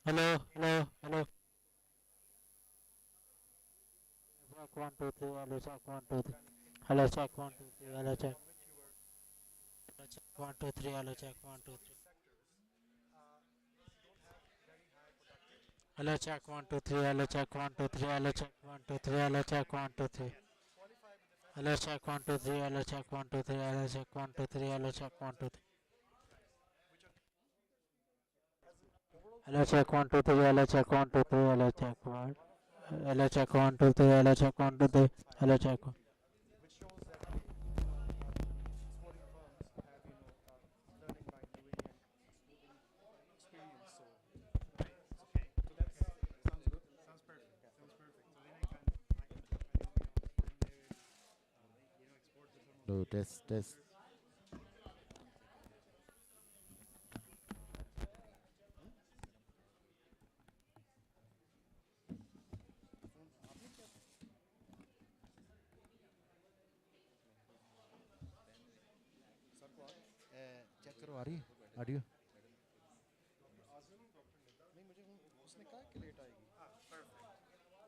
Hello, hello, hello. Check one, two, three. Hello, check one, two, three. Hello, check one, two, three. Hello, check. Hello, check one, two, three. Hello, check one, two, three. Hello, check one, two, three. Hello, check one, two, three. Hello, check one, two, three. Hello, check one, two, three. Hello, check one, two, three. Hello, check one, two, three. Hello, check one, two, three. Hello, check one, two, three. Hello, check one, two, three. Hello, check one, two, three. Hello, check one. Hello, check one, two, three. Hello, check one, two, three. Hello, check one. Hello, test, test. Check करो आ रही है audio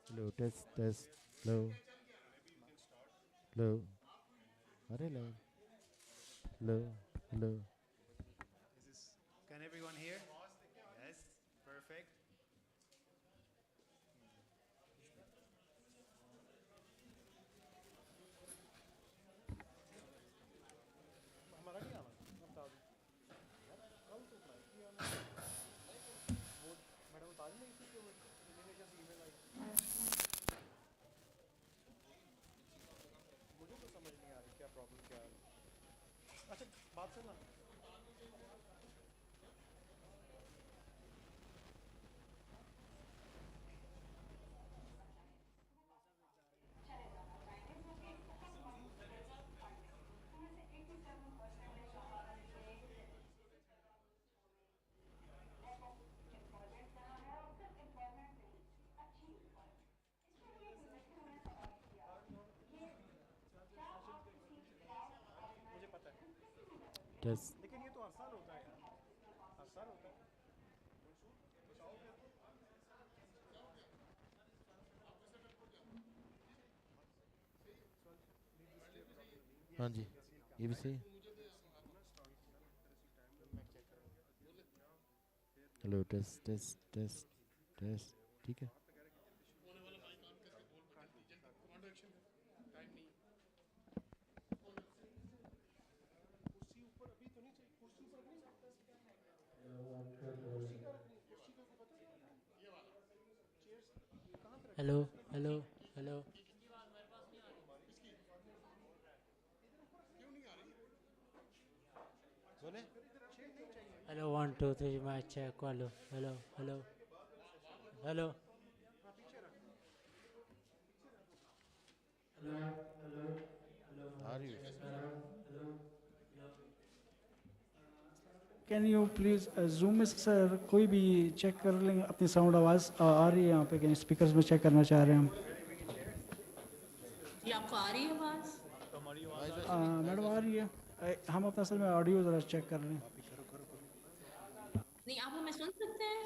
hello test test hello hello अरे hello hello hello Can everyone hear? Yes, perfect. Test हाँ जी ये भी सही hello test test test test ठीक है Hello, hello, hello. बोले Hello, one, two, three. My check. Hello, hello, hello, hello. Hello, hello, hello. आ My रही check. है Hello, hello, hello. Can you please zoom में सर कोई भी check कर लेंगे अपनी साउंड आवाज़ आ रही है यहाँ पे कहीं स्पीकर्स में चेक करना चाह रहे हैं हम ये आपको आ रही है आवाज? वाइस वैसे नहीं वाइस मैडम आ वैसे रही है हम अपना असल में ऑडियो ज़रा चेक कर लें नहीं, आप हमें सुन सकते हैं?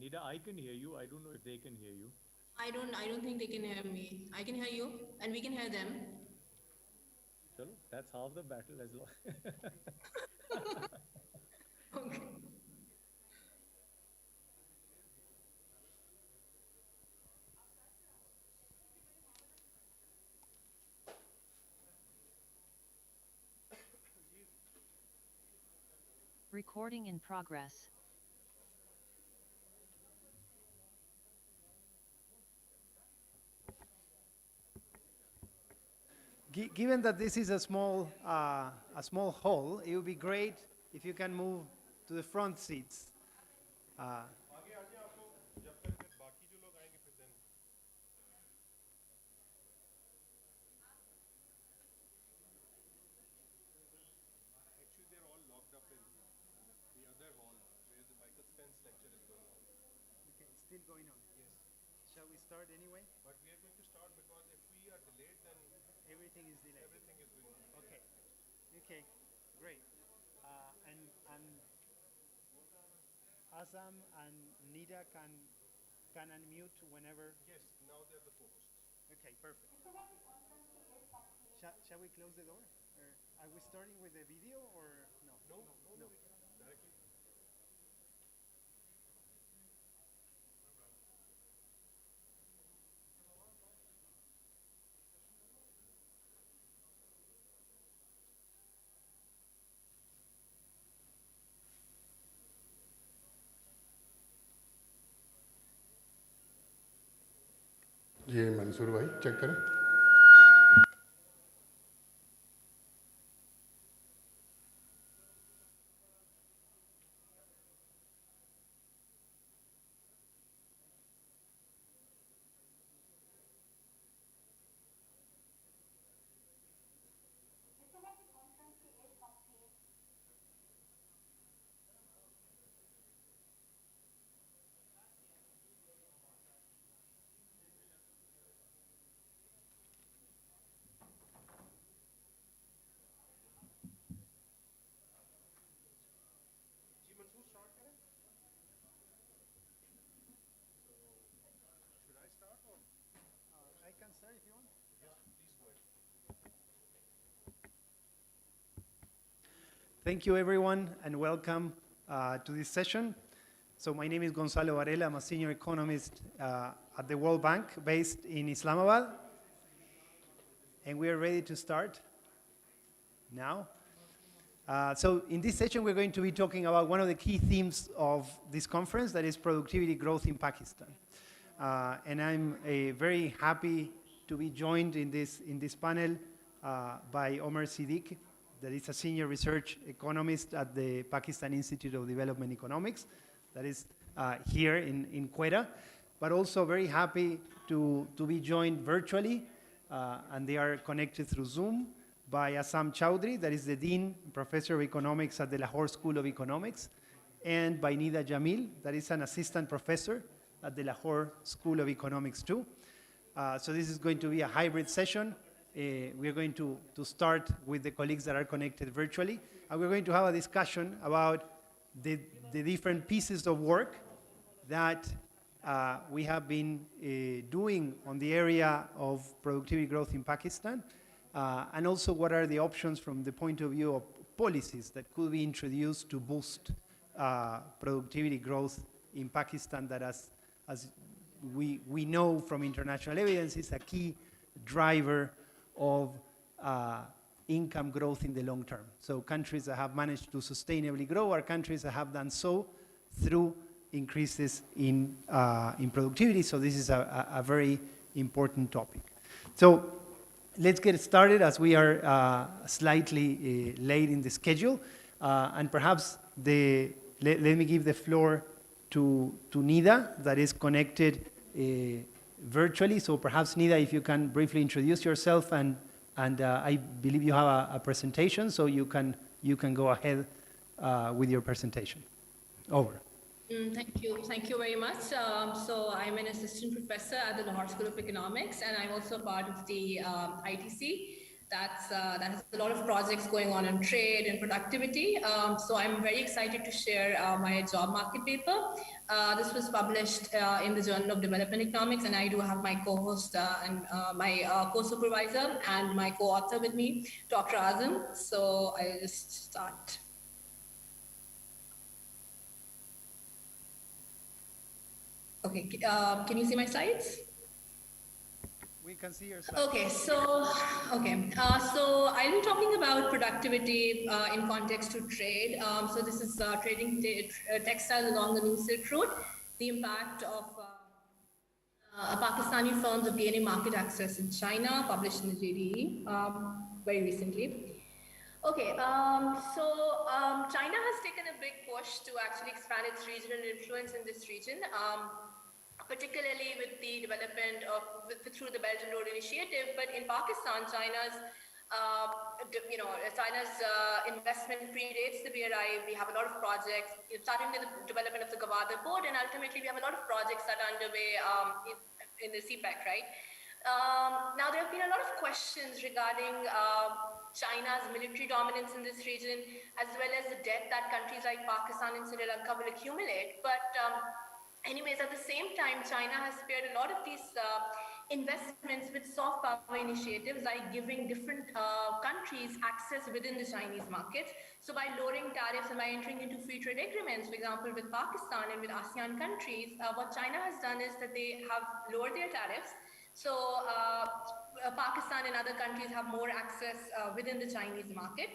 Nida, I can hear you. I don't know if they can hear you. I don't think they can hear me. I can hear you and we can hear them. Chalo, that's half the battle as long. Okay. Recording in progress. Given that this is a small hall, it would be great if you can move to the front seats. Okay, it's still going on. Yes. Shall we start anyway? But we are going to start because if we are delayed, then Everything is delayed. everything is going on. Okay. Okay. Great. And Azam and Nida can unmute whenever. Yes, now they're the hosts. Okay, perfect. Shall we close the door? Or are we starting with the video or no? No. Directly. ये मंसूर भाई check करें. I can start if you want. Thank you, everyone, and welcome to this session. So my name is Gonzalo Varela. I'm a senior economist at the World Bank based in Islamabad. And we are ready to start now. So in this session, we're going to be talking about one of the key themes of this conference, that is productivity growth in Pakistan. And I'm very happy to be joined in this panel by Omar Siddiq, that is a senior research economist at the Pakistan Institute of Development Economics, that is here in Quetta, but also very happy to be joined virtually, and they are connected through Zoom, by Assam Chowdhury, that is the Dean Professor of Economics at the Lahore School of Economics, and by Nida Jamil, that is an assistant professor at the Lahore School of Economics too. So this is going to be a hybrid session. We are going to start with the colleagues that are connected virtually, and we're going to have a discussion about the different pieces of work that we have been doing on the area of productivity growth in Pakistan, and also what are the options from the point of view of policies that could be introduced to boost productivity growth in Pakistan, that as we know from international evidence is a key driver of income growth in the long term. So countries that have managed to sustainably grow are countries that have done so through increases in productivity. So this is a very important topic. So let's get started, as we are slightly late in the schedule. And perhaps let me give the floor to Nida, that is connected virtually. So perhaps, Nida, if you can briefly introduce yourself, and I believe you have a presentation, so you can go ahead with your presentation. Over. Thank you very much. So I'm an assistant professor at the Lahore School of Economics, and I'm also part of the ITC. That has a lot of projects going on in trade and productivity. So I'm very excited to share my job market paper. This was published in the Journal of Development Economics, and I do have my co-host and my co-supervisor and my co-author with me, Dr. Azam. So I'll just start. Okay, can you see my slides? We can see your slides. Okay, so I'll be talking about productivity in context to trade. So this is trading textiles along the New Silk Road, the impact of Pakistani firms of gaining market access in China, published in the JDE very recently. Okay, China has taken a big push to actually expand its regional influence in this region, particularly with the development of through the Belt and Road Initiative. But in Pakistan, China's investment predates the BRI. We have a lot of projects, starting with the development of the Gwadar port, and ultimately we have a lot of projects that are underway in the CPEC, right? Now, there have been a lot of questions regarding China's military dominance in this region, as well as the debt that countries like Pakistan and Sri Lanka will accumulate. But anyways, at the same time, China has spared a lot of these investments with soft power initiatives, like giving different countries access within the Chinese markets. So by lowering tariffs and by entering into free trade agreements, for example, with Pakistan and with ASEAN countries, what China has done is that they have lowered their tariffs. So Pakistan and other countries have more access within the Chinese market.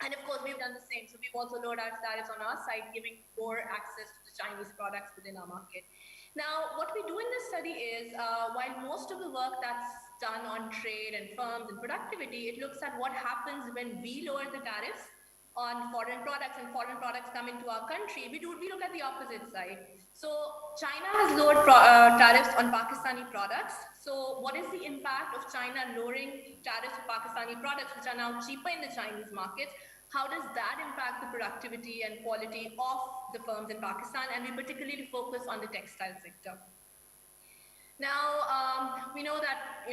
And of course, we've done the same. So we've also lowered our tariffs on our side, giving more access to the Chinese products within our market. Now, what we do in this study is, while most of the work that's done on trade and firms and productivity, it looks at what happens when we lower the tariffs on foreign products and foreign products come into our country. We look at the opposite side. So China has lowered tariffs on Pakistani products. So what is the impact of China lowering tariffs for Pakistani products, which are now cheaper in the Chinese market? How does that impact the productivity and quality of the firms in Pakistan? And we particularly focus on the textile sector. Now, we know that,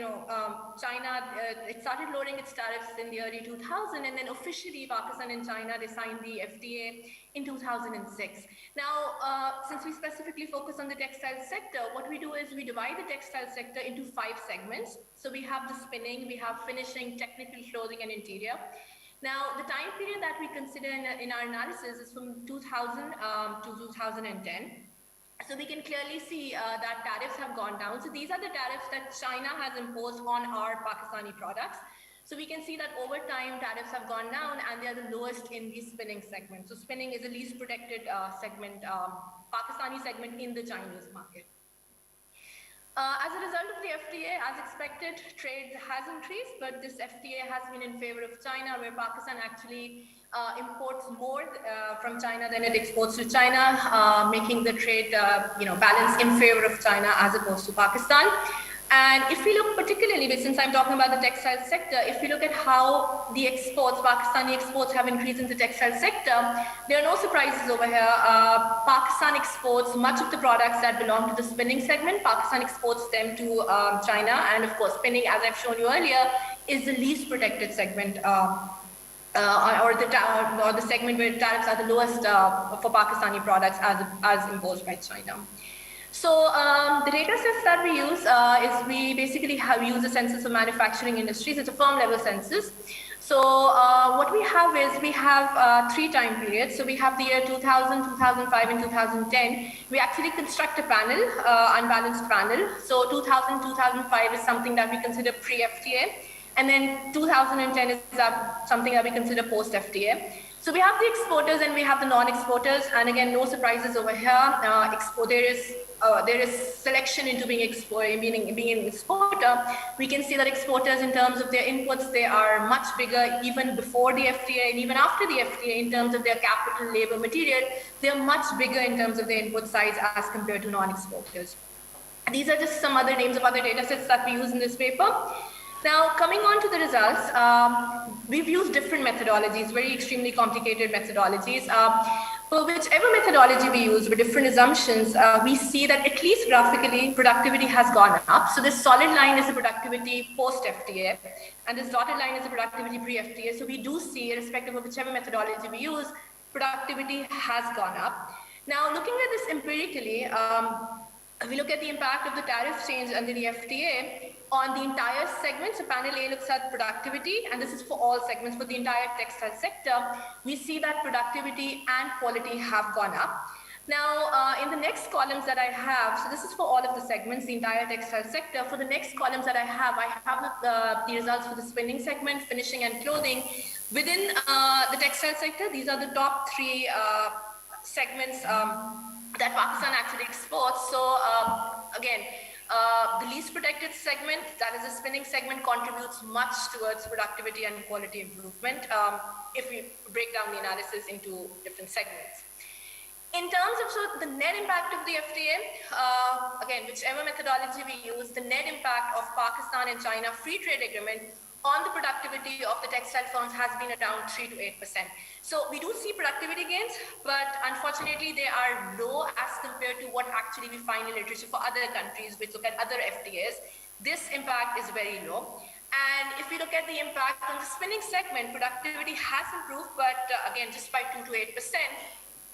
China, it started lowering its tariffs in the early 2000s, and then officially Pakistan and China, they signed the FTA in 2006. Now, since we specifically focus on the textile sector, what we do is we divide the textile sector into 5 segments. So we have the spinning, we have finishing, technical clothing, and interior. Now, the time period that we consider in our analysis is from 2000 to 2010. So we can clearly see that tariffs have gone down. So these are the tariffs that China has imposed on our Pakistani products. So we can see that over time, tariffs have gone down and they are the lowest in the spinning segment. So spinning is the least protected segment, Pakistani segment in the Chinese market. As a result of the FTA, as expected, trade has increased, but this FTA has been in favor of China, where Pakistan actually imports more from China than it exports to China, making the trade balance in favor of China as opposed to Pakistan. And if we look particularly, since I'm talking about the textile sector, if we look at how the exports, Pakistani exports have increased in the textile sector, there are no surprises over here. Pakistan exports much of the products that belong to the spinning segment. Pakistan exports them to China. And of course, spinning, as I've shown you earlier, is the least protected segment or the segment where tariffs are the lowest for Pakistani products as imposed by China. So the data sets that we use is we basically use the census of manufacturing industries. It's a firm level census. So what we have is we have 3 time periods. So we have the year 2000, 2005, and 2010. We actually construct a panel, unbalanced panel. So 2000, 2005 is something that we consider pre-FTA. And then 2010 is something that we consider post-FTA. So we have the exporters and we have the non-exporters, and again, no surprises over here. There is selection into being an exporter. We can see that exporters, in terms of their inputs, they are much bigger even before the FTA and even after the FTA in terms of their capital, labor, material. They are much bigger in terms of their input size as compared to non-exporters. These are just some other names of other data sets that we use in this paper. Now, coming on to the results, we've used different methodologies, very extremely complicated methodologies. For whichever methodology we use with different assumptions, we see that at least graphically, productivity has gone up. So this solid line is the productivity post-FTA, and this dotted line is the productivity pre-FTA. So we do see, irrespective of whichever methodology we use, productivity has gone up. Now, looking at this empirically, we look at the impact of the tariff change under the FTA on the entire segment. So panel A looks at productivity, and this is for all segments for the entire textile sector. We see that productivity and quality have gone up. Now, in the next columns that I have, so this is for all of the segments, the entire textile sector. For the next columns that I have the results for the spinning segment, finishing, and clothing. Within the textile sector, these are the top 3 segments that Pakistan actually exports. So again, the least protected segment, that is the spinning segment, contributes much towards productivity and quality improvement if we break down the analysis into different segments. In terms of the net impact of the FTA, again, whichever methodology we use, the net impact of Pakistan and China free trade agreement on the productivity of the textile firms has been around 3 to 8%. So we do see productivity gains, but unfortunately they are low as compared to what actually we find in literature for other countries which look at other FTAs. This impact is very low. And if we look at the impact on the spinning segment, productivity has improved, but again, just by 2 to 8%,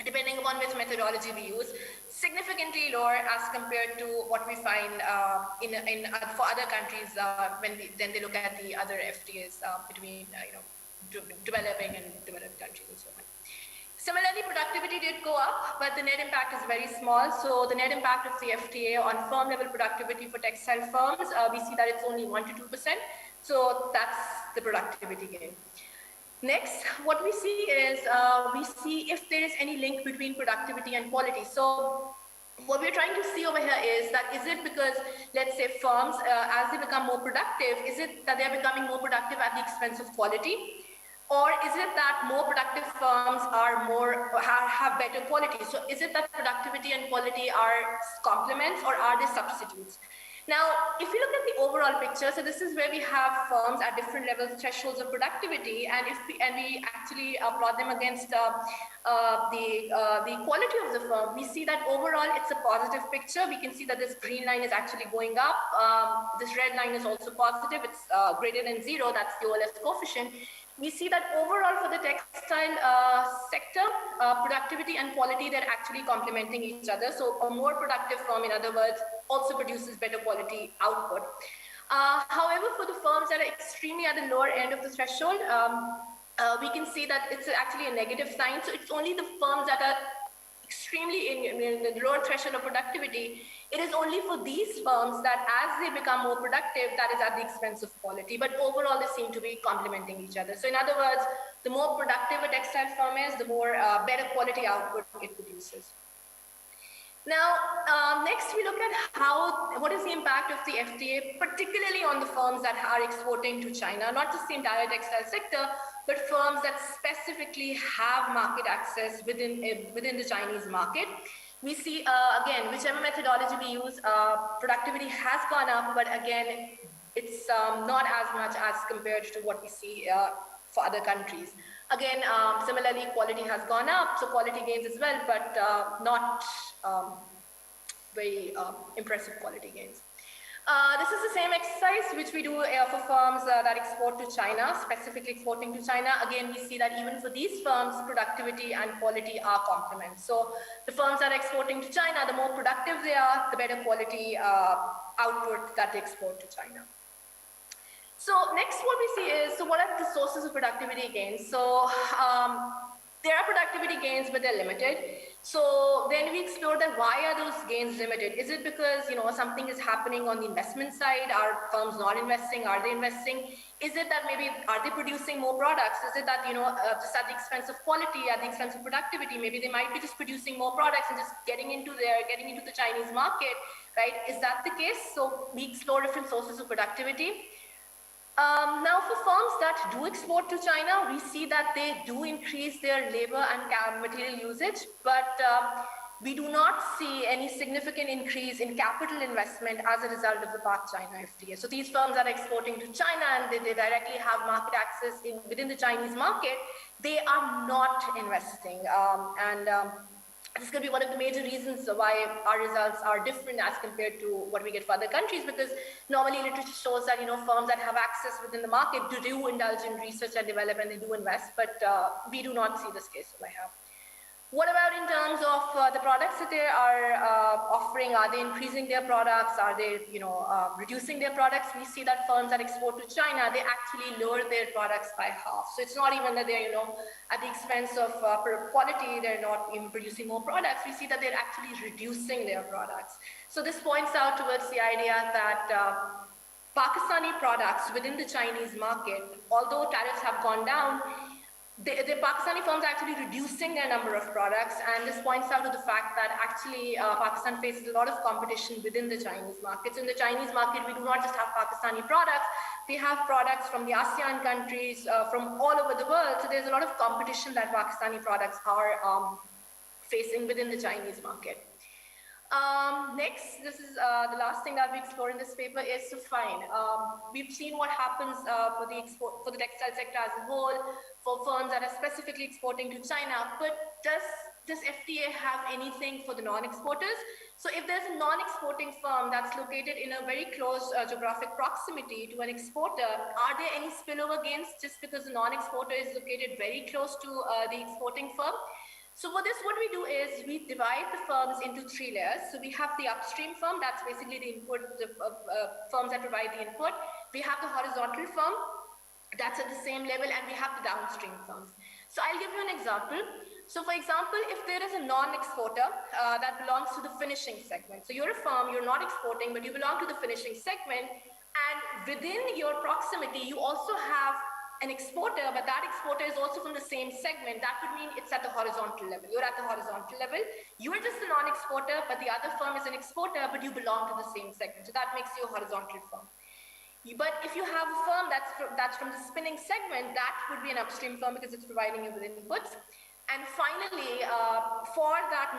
depending upon which methodology we use, significantly lower as compared to what we find for other countries when they look at the other FTAs between developing and developed countries and so on. Similarly, productivity did go up, but the net impact is very small. So the net impact of the FTA on firm level productivity for textile firms, we see that it's only 1 to 2%. So that's the productivity gain. Next, what we see is we see if there is any link between productivity and quality. So what we're trying to see over here is that is it because, let's say, firms, as they become more productive, is it that they're becoming more productive at the expense of quality? Or is it that more productive firms are have better quality? So is it that productivity and quality are complements or are they substitutes? Now, if you look at the overall picture, so this is where we have firms at different levels, thresholds of productivity, and we actually plot them against the quality of the firm, we see that overall it's a positive picture. We can see that this green line is actually going up. This red line is also positive. It's greater than 0. That's the OLS coefficient. We see that overall for the textile sector, productivity and quality, they're actually complementing each other. So a more productive firm, in other words, also produces better quality output. However, for the firms that are extremely at the lower end of the threshold, we can see that it's actually a negative sign. So it's only the firms that are extremely in the lower threshold of productivity. It is only for these firms that as they become more productive, that is at the expense of quality. But overall, they seem to be complementing each other. So in other words, the more productive a textile firm is, the more better quality output it produces. Now, next we look at what is the impact of the FTA, particularly on the firms that are exporting to China, not just the entire textile sector, but firms that specifically have market access within the Chinese market. We see, again, whichever methodology we use, productivity has gone up, but again, it's not as much as compared to what we see for other countries. Again, similarly, quality has gone up, so quality gains as well, but not very impressive quality gains. This is the same exercise which we do for firms that export to China, specifically exporting to China. Again, we see that even for these firms, productivity and quality are complements. So the firms that are exporting to China, the more productive they are, the better quality output that they export to China. So next what we see is, so what are the sources of productivity gains? So there are productivity gains, but they're limited. So then we explore that why are those gains limited? Is it because something is happening on the investment side? Are firms not investing? Are they investing? Is it that maybe are they producing more products? Is it that just at the expense of quality, at the expense of productivity? Maybe they might be just producing more products and just getting into the Chinese market, right? Is that the case? So we explore different sources of productivity. Now for firms that do export to China, we see that they do increase their labor and material usage, but we do not see any significant increase in capital investment as a result of the China FTA. So these firms that are exporting to China and they directly have market access within the Chinese market, they are not investing. This could be one of the major reasons why our results are different as compared to what we get for other countries, because normally literature shows that firms that have access within the market do indulge in research and development, and they do invest, but we do not see this case over here. What about in terms of the products that they are offering? Are they increasing their products? Are they reducing their products? We see that firms that export to China, they actually lower their products by half. So it's not even that they're at the expense of quality, they're not even producing more products. We see that they're actually reducing their products. So this points out towards the idea that Pakistani products within the Chinese market, although tariffs have gone down, the Pakistani firms are actually reducing their number of products, and this points out to the fact that actually Pakistan faces a lot of competition within the Chinese markets. In the Chinese market, we do not just have Pakistani products, we have products from the ASEAN countries, from all over the world, so there's a lot of competition that Pakistani products are facing within the Chinese market. Next, this is the last thing that we explore in this paper is to find. We've seen what happens for the textile sector as a whole, for firms that are specifically exporting to China, but does does FTA have anything for the non-exporters? So if there's a non-exporting firm that's located in a very close geographic proximity to an exporter, are there any spillover gains just because the non-exporter is located very close to the exporting firm? So for this, what we do is we divide the firms into 3 layers. So we have the upstream firm, that's basically the input, the firms that provide the input. We have the horizontal firm, that's at the same level, and we have the downstream firms. So I'll give you an example. So for example, if there is a non-exporter that belongs to the finishing segment. So you're a firm, you're not exporting, but you belong to the finishing segment. And within your proximity, you also have an exporter, but that exporter is also from the same segment. That would mean it's at the horizontal level. You're at the horizontal level. You're just a non-exporter, but the other firm is an exporter, but you belong to the same segment. So that makes you a horizontal firm. But if you have a firm that's from the spinning segment, that would be an upstream firm because it's providing you with inputs. And finally, for that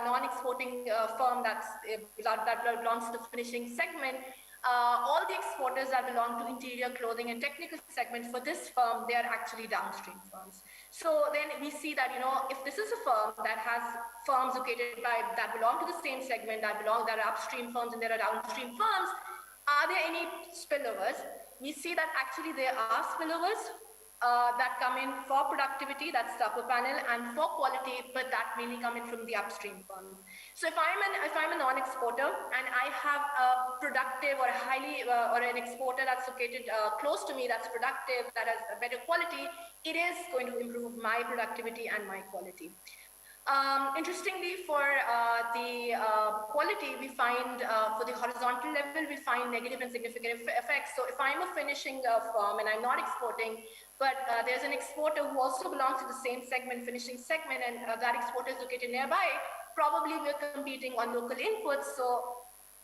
non-exporting firm that belongs to the finishing segment, all the exporters that belong to interior clothing and technical segment for this firm, they are actually downstream firms. So then we see that, if this is a firm that has firms located that belong to the same segment, that are upstream firms and there are downstream firms, are there any spillovers? We see that actually there are spillovers that come in for productivity, that's the upper panel, and for quality, but that mainly come in from the upstream firms. So if I'm a non-exporter and I have a productive or an exporter that's located close to me, that's productive, that has a better quality, it is going to improve my productivity and my quality. Interestingly, for the quality, we find for the horizontal level, we find negative and significant effects. So if I'm a finishing firm and I'm not exporting, but there's an exporter who also belongs to the same segment, finishing segment, and that exporter is located nearby, probably we're competing on local inputs. So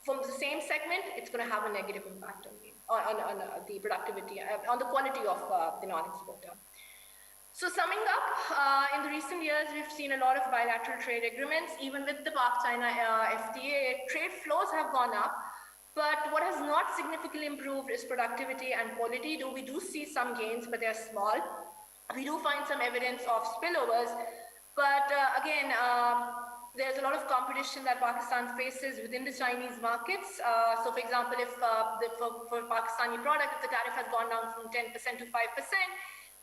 from the same segment, it's going to have a negative impact on the productivity, on the quality of the non-exporter. So summing up, in the recent years, we've seen a lot of bilateral trade agreements. Even with the Pak-China FTA, trade flows have gone up. But what has not significantly improved is productivity and quality. Though we do see some gains, but they're small. We do find some evidence of spillovers. But again, there's a lot of competition that Pakistan faces within the Chinese markets. So for example, if for Pakistani product, if the tariff has gone down from 10% to 5%,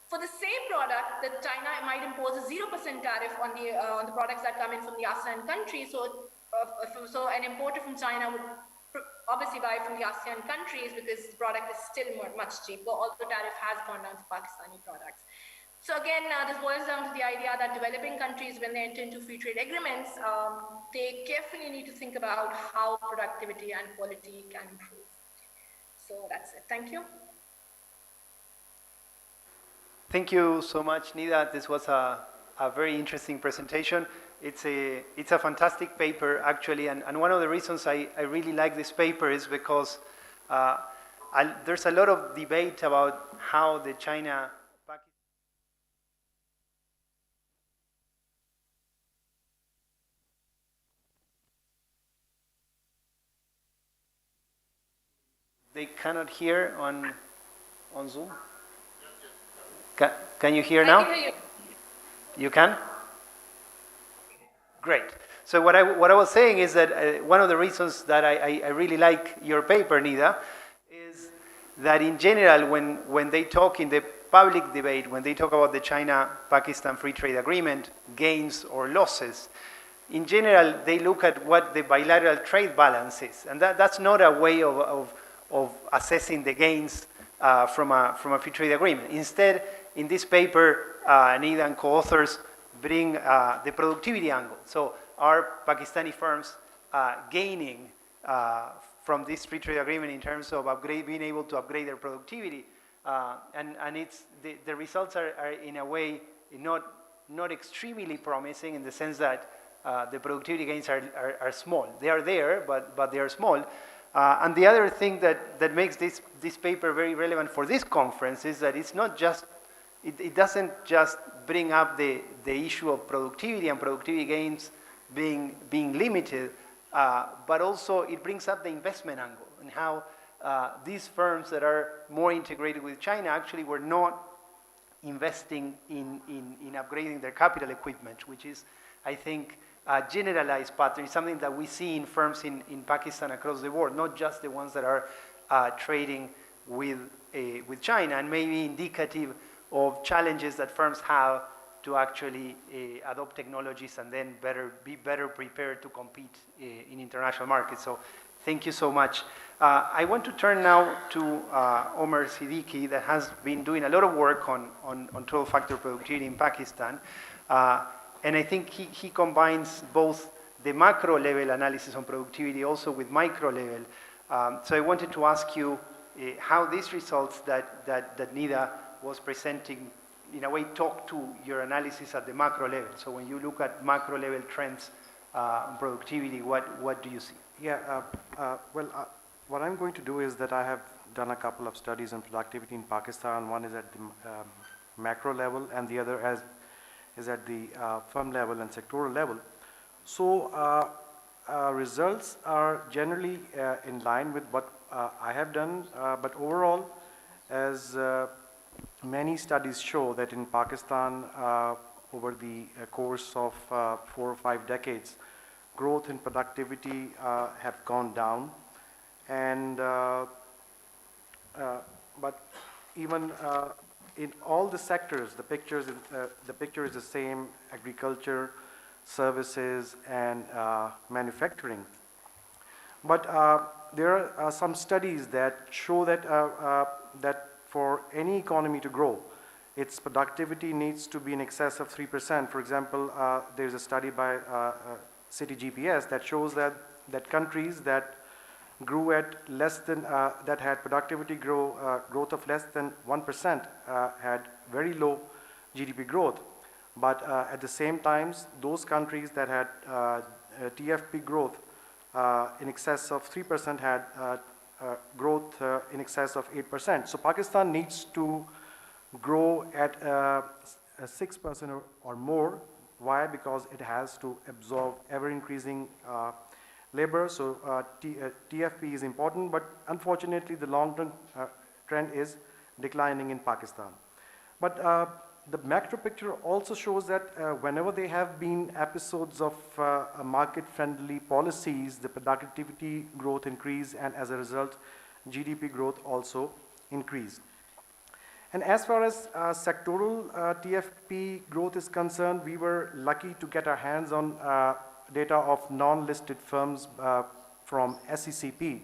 for the same product, that China might impose a 0% tariff on the products that come in from the ASEAN countries. So an importer from China would obviously buy from the ASEAN countries because the product is still much cheaper, although tariff has gone down to Pakistani products. So again, this boils down to the idea that developing countries, when they enter into free trade agreements, they carefully need to think about how productivity and quality can improve. So that's it. Thank you. Thank you so much, Nida. This was a very interesting presentation. It's a fantastic paper, actually, and one of the reasons I really like this paper is because there's a lot of debate about how the China They cannot hear on Zoom? Can you hear now? I can hear you. You can? Great. So what I was saying is that one of the reasons that I really like your paper, Nida, is that in general, when they talk in the public debate, when they talk about the China-Pakistan Free Trade Agreement, gains or losses, in general, they look at what the bilateral trade balance is. And that's not a way of assessing the gains from a free trade agreement. Instead, in this paper, Nida and co-authors bring the productivity angle. So are Pakistani firms gaining from this free trade agreement in terms of being able to upgrade their productivity? And it's the results are in a way not extremely promising in the sense that the productivity gains are small. They are there, but they are small. And the other thing that makes this paper very relevant for this conference is that it's not just, it doesn't just bring up the issue of productivity and productivity gains being limited, but also it brings up the investment angle and how these firms that are more integrated with China actually were not investing in upgrading their capital equipment, which is, I think, a generalized pattern. It's something that we see in firms in Pakistan across the board, not just the ones that are trading with China, and maybe indicative of challenges that firms have to actually adopt technologies and then be better prepared to compete in international markets. So thank you so much. I want to turn now to Omar Siddiqui, that has been doing a lot of work on total factor productivity in Pakistan. And I think he combines both the macro level analysis on productivity also with micro level. So I wanted to ask you how these results that Nida was presenting, in a way, talk to your analysis at the macro level. So when you look at macro level trends on productivity, what do you see? Yeah, what I'm going to do is that I have done a couple of studies on productivity in Pakistan. One is at the macro level, and the other is at the firm level and sectoral level. So results are generally in line with what I have done, but overall, as many studies show that in Pakistan, over the course of 4 or 5 decades, growth in productivity have gone down, and but even in all the sectors, the picture is the same: agriculture, services, and manufacturing. But there are some studies that show that that for any economy to grow, its productivity needs to be in excess of 3%. For example, there's a study by City GPS that shows that countries that grew at less than that had productivity growth of less than 1% had very low GDP growth. But at the same time, those countries that had TFP growth in excess of 3% had growth in excess of 8%. So Pakistan needs to grow at 6% or more. Why? Because it has to absorb ever-increasing labor. So TFP is important, but unfortunately the long-term trend is declining in Pakistan. But the macro picture also shows that whenever there have been episodes of market-friendly policies, the productivity growth increased, and as a result, GDP growth also increased. And as far as sectoral TFP growth is concerned, we were lucky to get our hands on data of non-listed firms from SECP.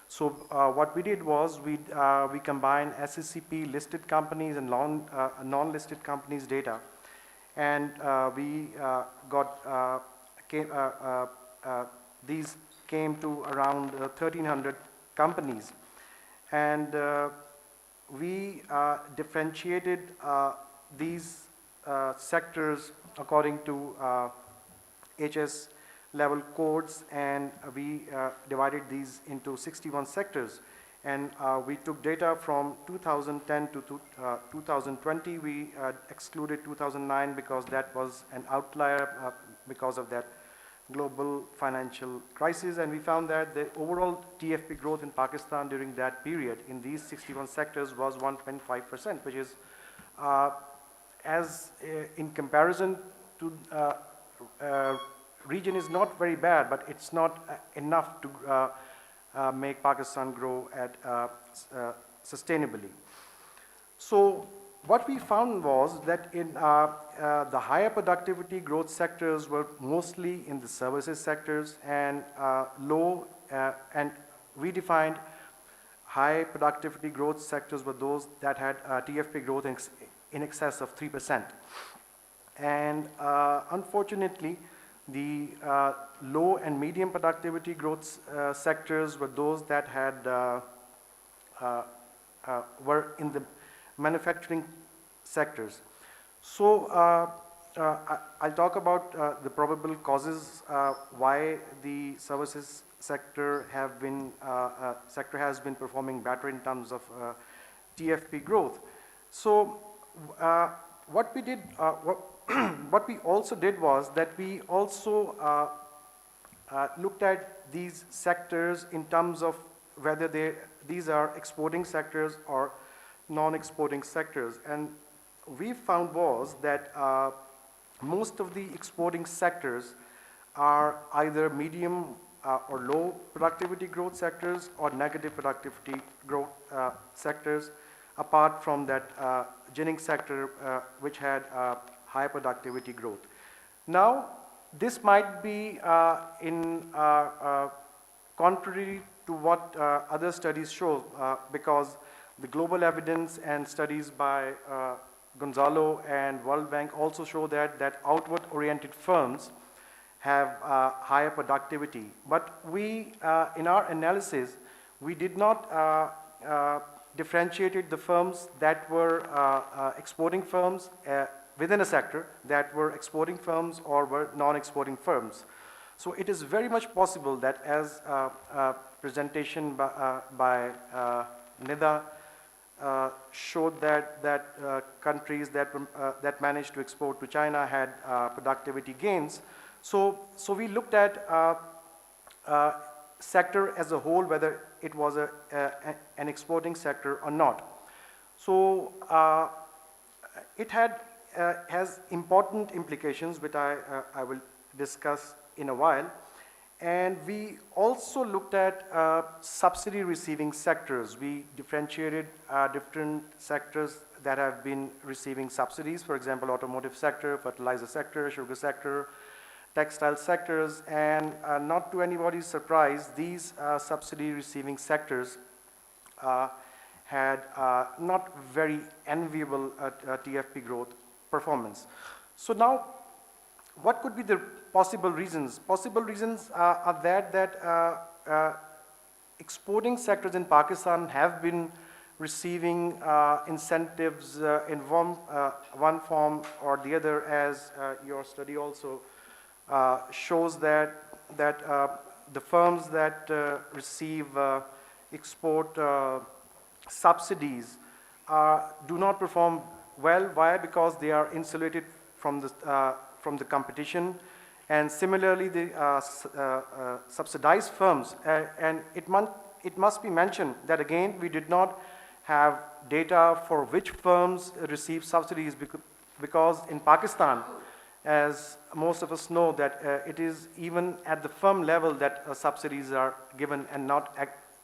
So what we did was we combined SECP listed companies and non-listed companies data, and we these came to around 1,300 companies, and we differentiated these sectors according to HS level codes, and we divided these into 61 sectors. And we took data from 2010 to 2020. We excluded 2009 because that was an outlier because of that global financial crisis. And we found that the overall TFP growth in Pakistan during that period in these 61 sectors was 1.5%, which is in comparison to region is not very bad, but it's not enough to make Pakistan grow at sustainably. So what we found was that in the higher productivity growth sectors were mostly in the services sectors, and and we defined high productivity growth sectors were those that had TFP growth in excess of 3%. And unfortunately, the low and medium productivity growth sectors were those that had were in the manufacturing sectors. So I'll talk about the probable causes why the services sector has been performing better in terms of TFP growth. So what we did. What we also did was that we also looked at these sectors in terms of whether these are exporting sectors or non-exporting sectors. And we found was that most of the exporting sectors are either medium or low productivity growth sectors or negative productivity growth sectors, apart from that ginning sector which had high productivity growth. Now, this might be in contrary to what other studies show, because the global evidence and studies by Gonzalo and World Bank also show that outward-oriented firms have higher productivity. But we, in our analysis, we did not differentiate the firms that were exporting firms within a sector, that were exporting firms or were non-exporting firms. So it is very much possible that, as presentation by Nida showed, that countries that managed to export to China had productivity gains. So we looked at sector as a whole, whether it was an exporting sector or not. So it has important implications, which I will discuss in a while. And we also looked at subsidy receiving sectors. We differentiated different sectors that have been receiving subsidies, for example, automotive sector, fertilizer sector, sugar sector, textile sectors, and not to anybody's surprise, these subsidy receiving sectors had not very enviable TFP growth performance. So now, what could be the possible reasons? Possible reasons are that exporting sectors in Pakistan have been receiving incentives in one form or the other, as your study also shows that the firms that receive export subsidies do not perform well. Why? Because they are insulated from the competition. And similarly, the subsidized firms, and it must be mentioned that again, we did not have data for which firms receive subsidies, because in Pakistan, as most of us know, that it is even at the firm level that subsidies are given and not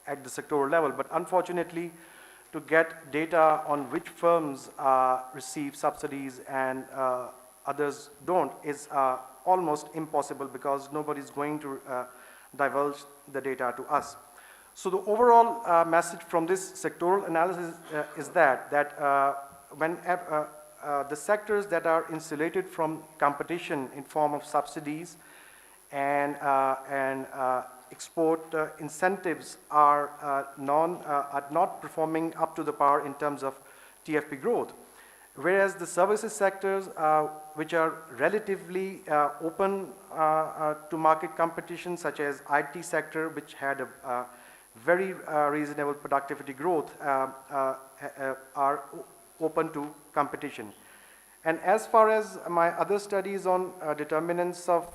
at the sectoral level. But unfortunately, to get data on which firms receive subsidies and others don't is almost impossible, because nobody is going to divulge the data to us. So the overall message from this sectoral analysis is that when the sectors that are insulated from competition in form of subsidies and export incentives are not performing up to the par in terms of TFP growth. Whereas the services sectors, which are relatively open to market competition, such as IT sector, which had a very reasonable productivity growth, are open to competition. And as far as my other studies on determinants of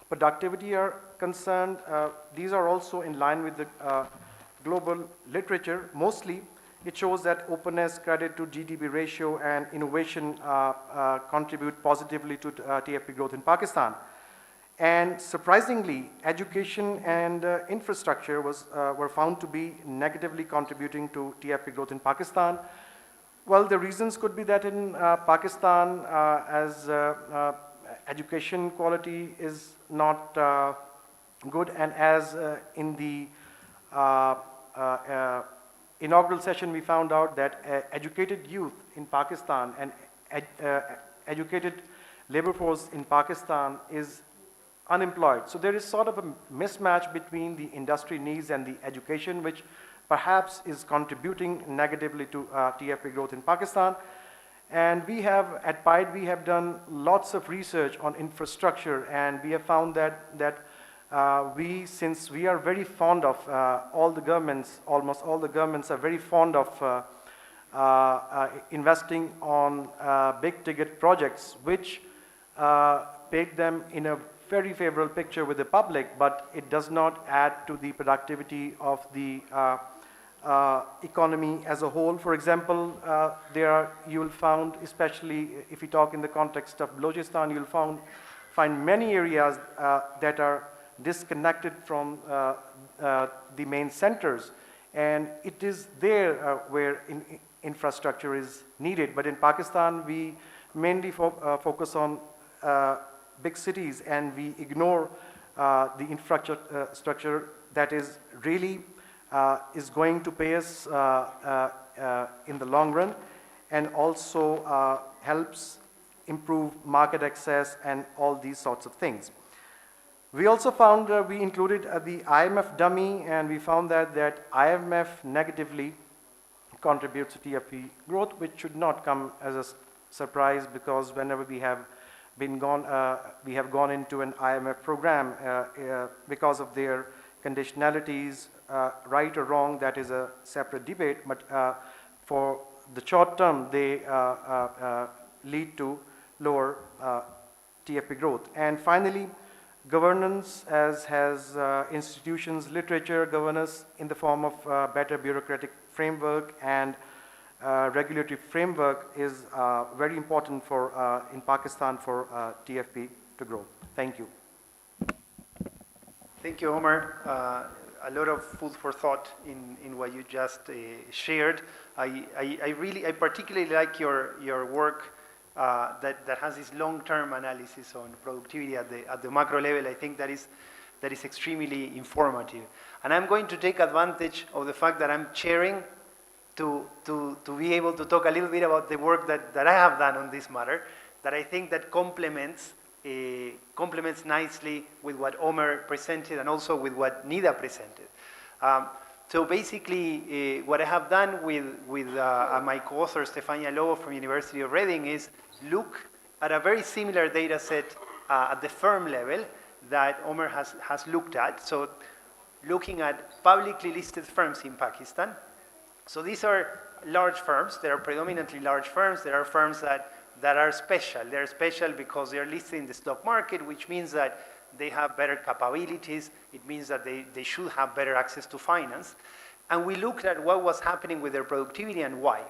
productivity are concerned, these are also in line with the global literature. Mostly, it shows that openness, credit to GDP ratio, and innovation contribute positively to TFP growth in Pakistan. And surprisingly, education and infrastructure were found to be negatively contributing to TFP growth in Pakistan. Well, the reasons could be that in Pakistan, as education quality is not good, and as in the inaugural session, we found out that educated youth in Pakistan and educated labor force in Pakistan is unemployed. So there is sort of a mismatch between the industry needs and the education, which perhaps is contributing negatively to TFP growth in Pakistan. And we have, at PIDE, we have done lots of research on infrastructure, and we have found that since we are very fond of all the governments, almost all the governments are very fond of investing on big ticket projects, which paint them in a very favorable picture with the public, but it does not add to the productivity of the economy as a whole. For example, you will find, especially if we talk in the context of Balochistan, you will find many areas that are disconnected from the main centers. And it is there where infrastructure is needed. But in Pakistan, we mainly focus on big cities, and we ignore the infrastructure that is really is going to pay us in the long run, and also helps improve market access and all these sorts of things. We also found, we included the IMF dummy, and we found that IMF negatively contributes to TFP growth, which should not come as a surprise, because whenever we have gone into an IMF program because of their conditionalities, right or wrong, that is a separate debate, but for the short term, they lead to lower TFP growth. And finally, governance, as has institutions, literature, governance in the form of better bureaucratic framework and regulatory framework is very important for in Pakistan for TFP to grow. Thank you. Thank you, Omar. A lot of food for thought in what you just shared. I particularly like your work that has this long-term analysis on productivity at the macro level. I think that is extremely informative. And I'm going to take advantage of the fact that I'm chairing to be able to talk a little bit about the work that I have done on this matter, that I think that complements nicely with what Omer presented and also with what Nida presented. So basically, what I have done with my co-author, Stefania Lobo from University of Reading, is look at a very similar data set at the firm level that Omer has looked at. So looking at publicly listed firms in Pakistan. So these are large firms. They are predominantly large firms. There are firms that are special. They're special because they're listed in the stock market, which means that they have better capabilities. It means that they should have better access to finance. And we looked at what was happening with their productivity and why.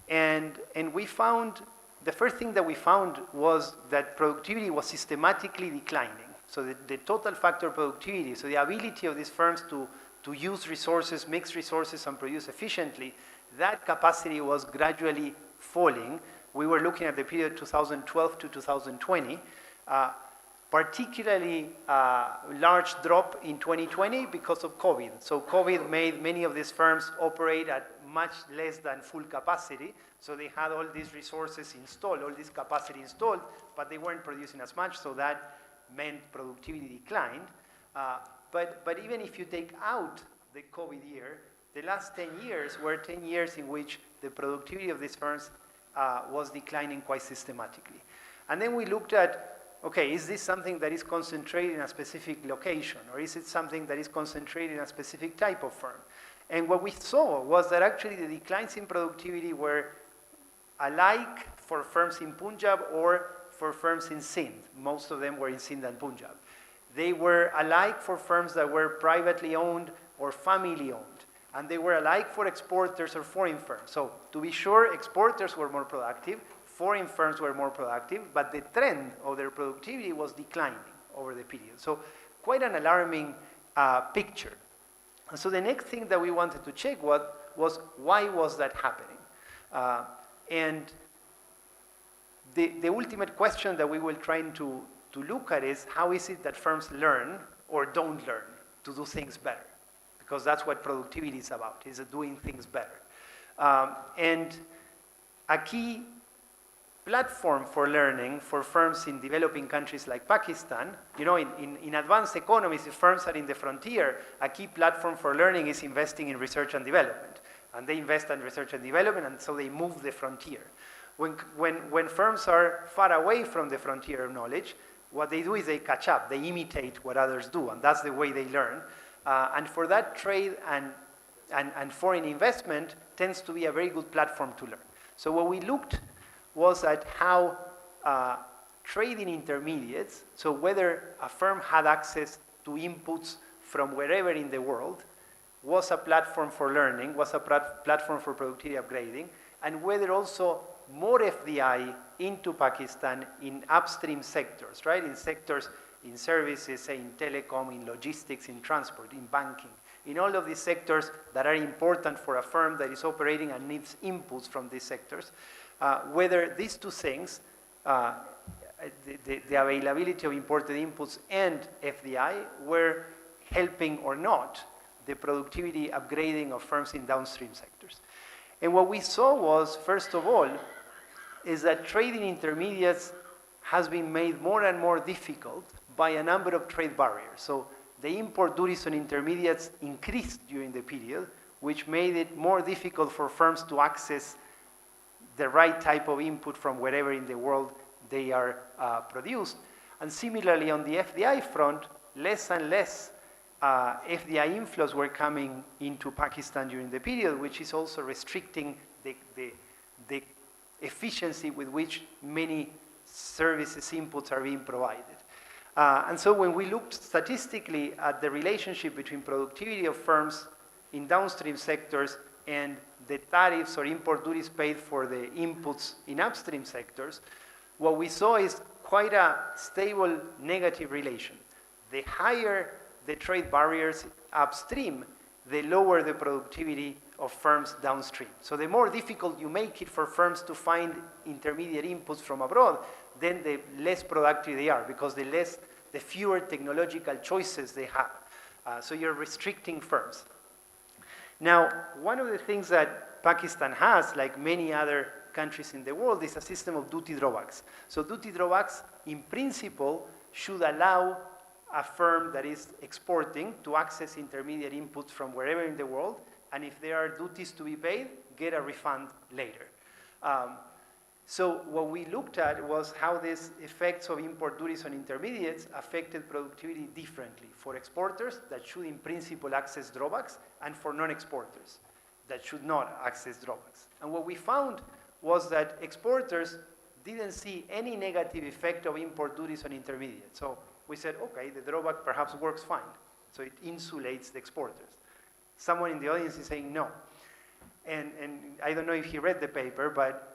And we found, the first thing that we found was that productivity was systematically declining. So the total factor productivity, so the ability of these firms to use resources, mix resources, and produce efficiently, that capacity was gradually falling. We were looking at the period 2012 to 2020, particularly large drop in 2020 because of COVID. So COVID made many of these firms operate at much less than full capacity. So they had all these resources installed, all this capacity installed, but they weren't producing as much, so that meant productivity declined. But even if you take out the COVID year, the last 10 years were 10 years in which the productivity of these firms was declining quite systematically. And then we looked at, okay, is this something that is concentrated in a specific location, or is it something that is concentrated in a specific type of firm? And what we saw was that actually the declines in productivity were alike for firms in Punjab or for firms in Sindh. Most of them were in Sindh and Punjab. They were alike for firms that were privately owned or family owned. And they were alike for exporters or foreign firms. So to be sure, exporters were more productive, foreign firms were more productive, but the trend of their productivity was declining over the period. So quite an alarming picture. And so the next thing that we wanted to check was why was that happening? And the ultimate question that we were trying to look at is, how is it that firms learn or don't learn to do things better? Because that's what productivity is about, is doing things better. And a key platform for learning for firms in developing countries like Pakistan, you know, in advanced economies, if firms are in the frontier, a key platform for learning is investing in research and development. And they invest in research and development, and so they move the frontier. When firms are far away from the frontier of knowledge, what they do is they catch up, they imitate what others do, and that's the way they learn. And for that, trade and foreign investment tends to be a very good platform to learn. So what we looked was at how trading intermediates, so whether a firm had access to inputs from wherever in the world, was a platform for learning, was a platform for productivity upgrading, and whether also more FDI into Pakistan in upstream sectors, right? In sectors, in services, say in telecom, in logistics, in transport, in banking, in all of these sectors that are important for a firm that is operating and needs inputs from these sectors, whether these two things, the availability of imported inputs and FDI, were helping or not the productivity upgrading of firms in downstream sectors. And what we saw was, first of all, is that trading intermediates has been made more and more difficult by a number of trade barriers. So the import duties on intermediates increased during the period, which made it more difficult for firms to access the right type of input from wherever in the world they are produced. And similarly, on the FDI front, less and less FDI inflows were coming into Pakistan during the period, which is also restricting the efficiency with which many services inputs are being provided. And so when we looked statistically at the relationship between productivity of firms in downstream sectors and the tariffs or import duties paid for the inputs in upstream sectors, what we saw is quite a stable negative relation. The higher the trade barriers upstream, the lower the productivity of firms downstream. So the more difficult you make it for firms to find intermediate inputs from abroad, then the less productive they are, because the fewer technological choices they have. So you're restricting firms. Now, one of the things that Pakistan has, like many other countries in the world, is a system of duty drawbacks. So duty drawbacks, in principle, should allow a firm that is exporting to access intermediate inputs from wherever in the world, and if there are duties to be paid, get a refund later. So what we looked at was how these effects of import duties on intermediates affected productivity differently for exporters that should in principle access drawbacks, and for non-exporters that should not access drawbacks. And what we found was that exporters didn't see any negative effect of import duties on intermediates. So we said, okay, the drawback perhaps works fine. So it insulates the exporters. Someone in the audience is saying no. And I don't know if he read the paper, but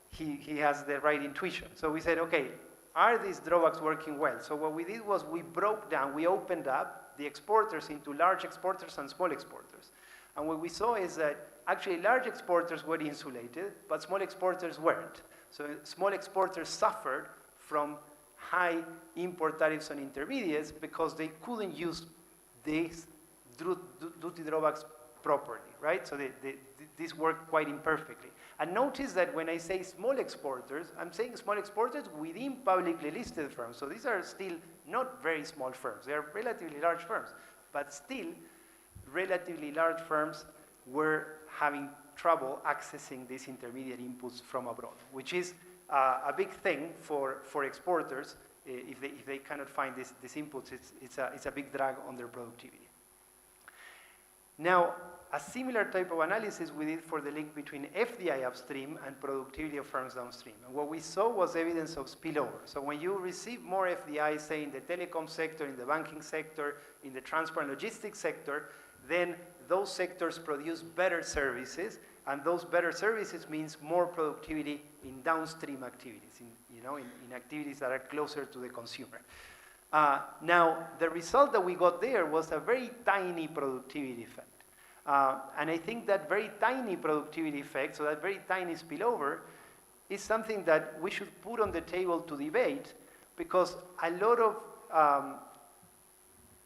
he has the right intuition. So we said, okay, are these drawbacks working well? So what we did was we opened up the exporters into large exporters and small exporters. And what we saw is that actually large exporters were insulated, but small exporters weren't. So small exporters suffered from high import tariffs on intermediates because they couldn't use these duty drawbacks properly, right? So this worked quite imperfectly. And notice that when I say small exporters, I'm saying small exporters within publicly listed firms. So these are still not very small firms. They are relatively large firms. But still, relatively large firms were having trouble accessing these intermediate inputs from abroad, which is a big thing for exporters. If they cannot find these inputs, it's a big drag on their productivity. Now, a similar type of analysis we did for the link between FDI upstream and productivity of firms downstream. And what we saw was evidence of spillover. So when you receive more FDI, say in the telecom sector, in the banking sector, in the transport and logistics sector, then those sectors produce better services, and those better services means more productivity in downstream activities, in activities that are closer to the consumer. Now, the result that we got there was a very tiny productivity effect. And I think that very tiny productivity effect, so that very tiny spillover, is something that we should put on the table to debate, because a lot of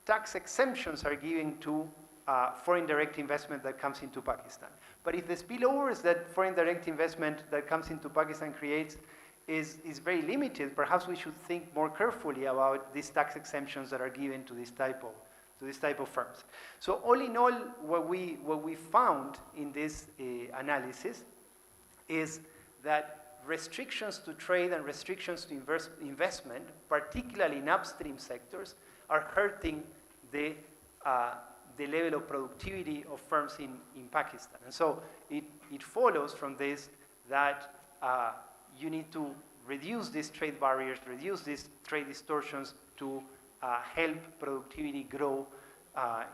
tax exemptions are given to foreign direct investment that comes into Pakistan. But if the spillovers that foreign direct investment that comes into Pakistan creates is very limited, perhaps we should think more carefully about these tax exemptions that are given to this type of firms. So all in all, what we found in this analysis is that restrictions to trade and restrictions to investment, particularly in upstream sectors, are hurting the level of productivity of firms in Pakistan. And so it follows from this that you need to reduce these trade barriers, reduce these trade distortions to help productivity grow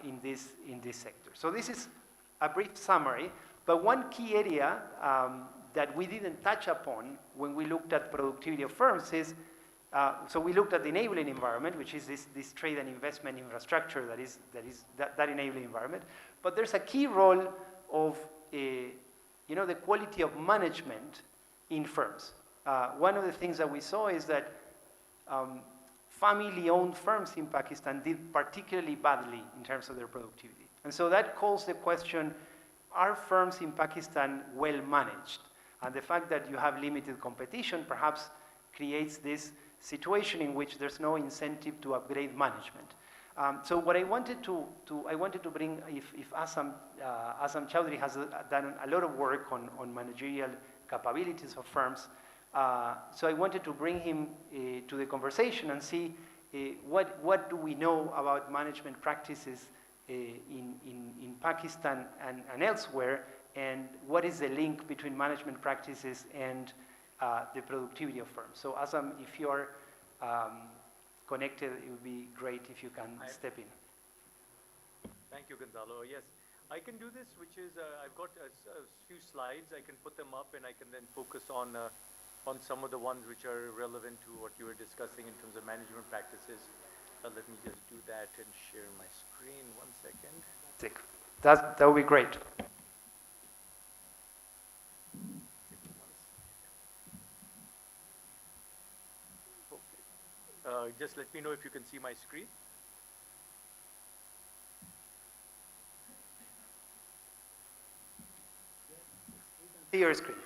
in this sector. So this is a brief summary, but one key area that we didn't touch upon when we looked at productivity of firms is, so we looked at the enabling environment, which is this trade and investment infrastructure that enabling environment, but there's a key role of the quality of management in firms. One of the things that we saw is that family-owned firms in Pakistan did particularly badly in terms of their productivity. And so that calls the question, are firms in Pakistan well managed? And the fact that you have limited competition perhaps creates this situation in which there's no incentive to upgrade management. So what I wanted to bring, if Assam Chowdhury has done a lot of work on managerial capabilities of firms, so I wanted to bring him to the conversation and see what do we know about management practices in Pakistan and elsewhere, and what is the link between management practices and the productivity of firms. So Assam, if you're connected, it would be great if you can step in. Thank you, Gonzalo. Yes, I can do this, which is, I've got a few slides. I can put them up and I can then focus on some of the ones which are relevant to what you were discussing in terms of management practices. Let me just do that and share my screen. 1 second. That would be great. Just let me know if you can see my screen. See your screen.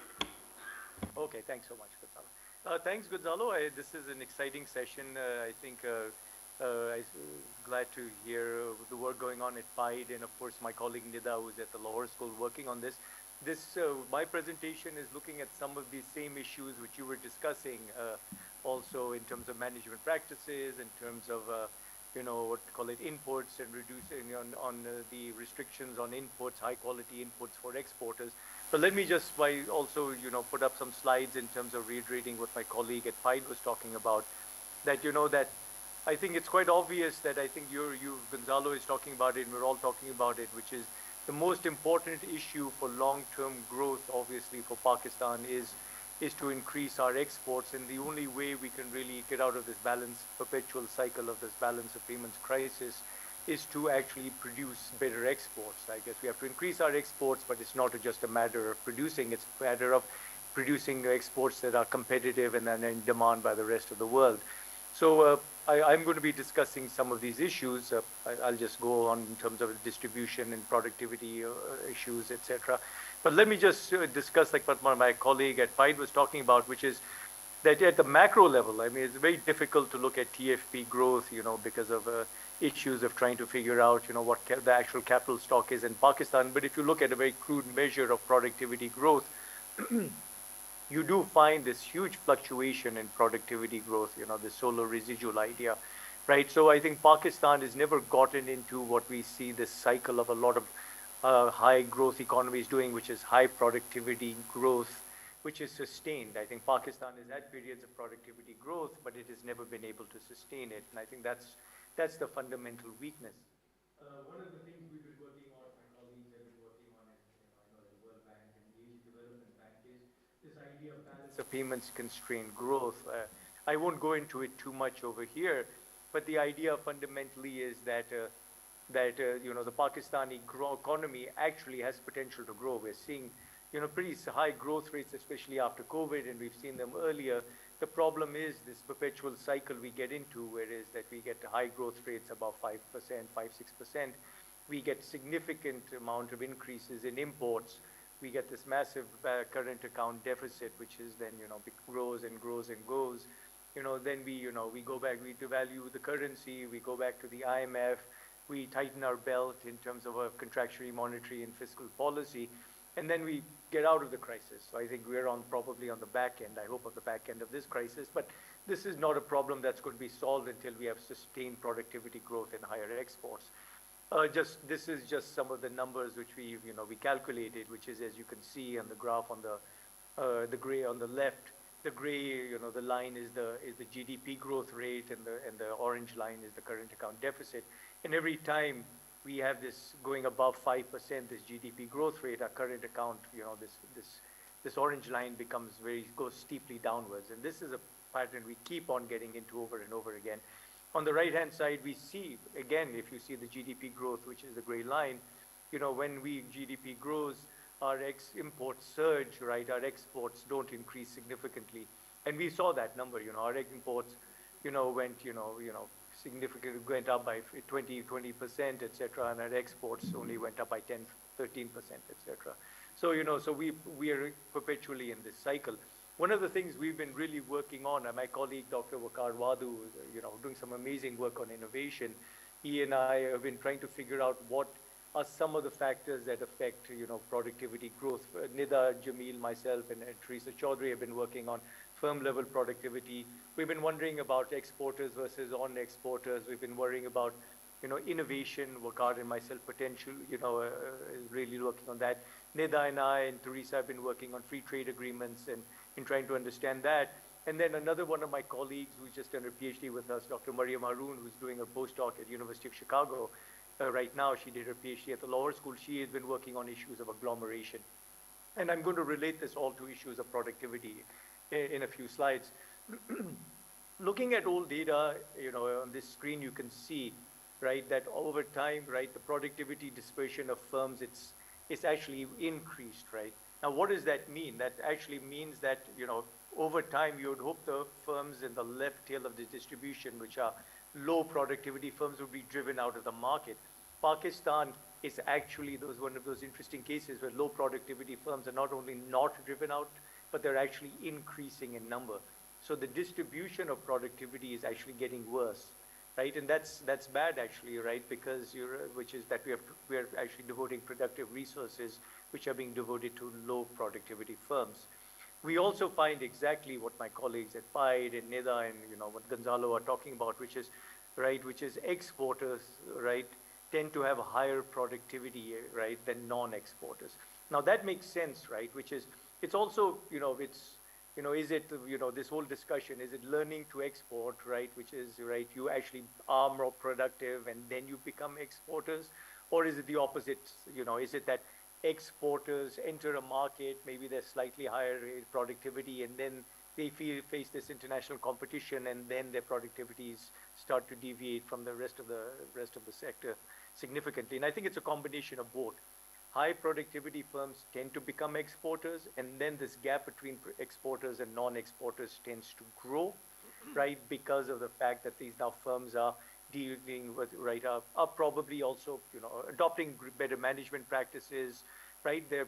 Okay, thanks so much, Gonzalo. Thanks, Gonzalo. This is an exciting session. I think I'm glad to hear the work going on at PIDE, and of course my colleague Nida, who's at the Lahore School working on this. My presentation is looking at some of these same issues which you were discussing, also in terms of management practices, in terms of what call it inputs, and reducing on the restrictions on inputs, high quality inputs for exporters. But let me just also put up some slides in terms of reiterating what my colleague at PIDE was talking about. That that I think it's quite obvious that I think Gonzalo is talking about it, and we're all talking about it, which is the most important issue for long-term growth, obviously, for Pakistan is to increase our exports. And the only way we can really get out of this perpetual cycle of this balance of payments crisis is to actually produce better exports. I guess we have to increase our exports, but it's not just a matter of producing, it's a matter of producing exports that are competitive and then in demand by the rest of the world. So I'm going to be discussing some of these issues. I'll just go on in terms of distribution and productivity issues, etc. But let me just discuss like what my colleague at PIDE was talking about, which is that at the macro level, I mean, it's very difficult to look at TFP growth, because of issues of trying to figure out, what the actual capital stock is in Pakistan. But if you look at a very crude measure of productivity growth, you do find this huge fluctuation in productivity growth, the solar residual idea, right? So I think Pakistan has never gotten into what we see this cycle of a lot of high growth economies doing, which is high productivity growth, which is sustained. I think Pakistan has had periods of productivity growth, but it has never been able to sustain it. And I think that's the fundamental weakness. One of the things we've been working on, my colleagues have been working on it, I know the World Bank and the Asian Development Bank, is this idea of balance of payments constrained growth. I won't go into it too much over here, but the idea fundamentally is that the Pakistani economy actually has potential to grow. We're seeing pretty high growth rates, especially after COVID, and we've seen them earlier. The problem is this perpetual cycle we get into, where is that we get high growth rates above 5%, 5-6%. We get significant amount of increases in imports. We get this massive current account deficit, which is then grows and grows and goes. Then we go back, we devalue the currency, we go back to the IMF, we tighten our belt in terms of a contractionary monetary and fiscal policy, and then we get out of the crisis. So I think we're probably on the back end, I hope, of the back end of this crisis. But this is not a problem that's going to be solved until we have sustained productivity growth and higher exports. This is just some of the numbers which we calculated, which is, as you can see on the graph on the gray on the left. The gray, the line is the GDP growth rate, and the orange line is the current account deficit. And every time we have this going above 5%, this GDP growth rate, our current account, this orange line goes steeply downwards. And this is a pattern we keep on getting into over and over again. On the right-hand side, we see, again, if you see the GDP growth, which is the gray line, when GDP grows, our imports surge, right? Our exports don't increase significantly. And we saw that number, our imports, went up by 20%, et cetera, and our exports only went up by 10, 13%, et cetera. So, so we are perpetually in this cycle. One of the things we've been really working on, and my colleague, Dr. Wakar Wadu, doing some amazing work on innovation, he and I have been trying to figure out what are some of the factors that affect, productivity growth. Nida, Jamil, myself, and Teresa Chaudhary have been working on firm-level productivity. We've been wondering about exporters versus on-exporters. We've been worrying about, innovation. Wakar and myself, potential, really working on that. Nida and I and Teresa have been working on free trade agreements and in trying to understand that. And then another one of my colleagues who's just done her PhD with us, Dr. Mariam Haroon, who's doing her postdoc at University of Chicago. Right now, she did her PhD at the Law School. She has been working on issues of agglomeration. And I'm going to relate this all to issues of productivity in a few slides. Looking at old data, on this screen, you can see, right, that over time, right, the productivity dispersion of firms, it's actually increased, right? Now, what does that mean? That actually means that, over time, you would hope the firms in the left tail of the distribution, which are low productivity firms, would be driven out of the market. Pakistan is actually one of those interesting cases where low productivity firms are not only not driven out, but they're actually increasing in number. So the distribution of productivity is actually getting worse, right? And that's bad actually, right? Because we are actually devoting productive resources which are being devoted to low productivity firms. We also find exactly what my colleagues at PIDE and NIDA and what Gonzalo are talking about, which is exporters, right, tend to have higher productivity, right, than non-exporters. Now that makes sense, right? It's also, is it, this whole discussion, is it learning to export, right? Which is, right, you actually are more productive and then you become exporters? Or is it the opposite? Is it that exporters enter a market, maybe they're slightly higher productivity, and then they face this international competition, and then their productivities start to deviate from the rest of the sector significantly. And I think it's a combination of both. High productivity firms tend to become exporters, and then this gap between exporters and non-exporters tends to grow, right? Because of the fact that these now firms are dealing with, right, are probably also, adopting better management practices, right? They're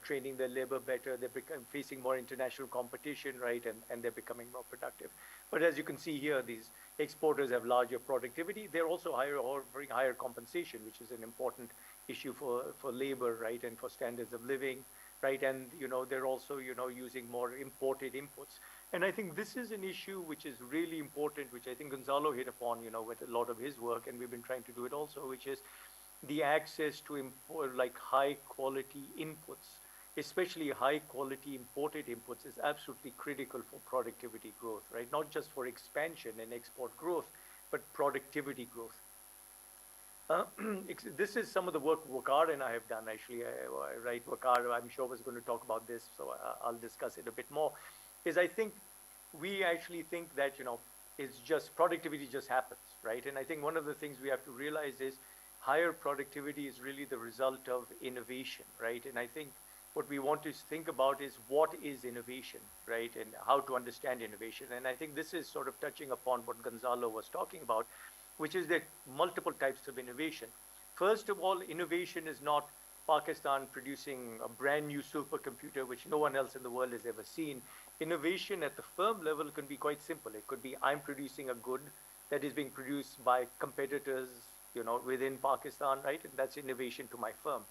training their labor better. They're facing more international competition, right? And they're becoming more productive. But as you can see here, these exporters have larger productivity. They're also offering higher compensation, which is an important issue for labor, right? And for standards of living, right? And, they're also, using more imported inputs. And I think this is an issue which is really important, which I think Gonzalo hit upon, with a lot of his work, and we've been trying to do it also, which is the access to high quality inputs, especially high quality imported inputs, is absolutely critical for productivity growth, right? Not just for expansion and export growth, but productivity growth. This is some of the work Wakar and I have done, actually, right? Wakar, I'm sure, was going to talk about this, so I'll discuss it a bit more. We actually think that, it's just, productivity just happens, right? And I think one of the things we have to realize is higher productivity is really the result of innovation, right? And I think what we want to think about is what is innovation, right? And how to understand innovation. And I think this is sort of touching upon what Gonzalo was talking about, which is that multiple types of innovation. First of all, innovation is not Pakistan producing a brand new supercomputer, which no one else in the world has ever seen. Innovation at the firm level can be quite simple. It could be, I'm producing a good that is being produced by competitors, within Pakistan, right? And that's innovation to my firm.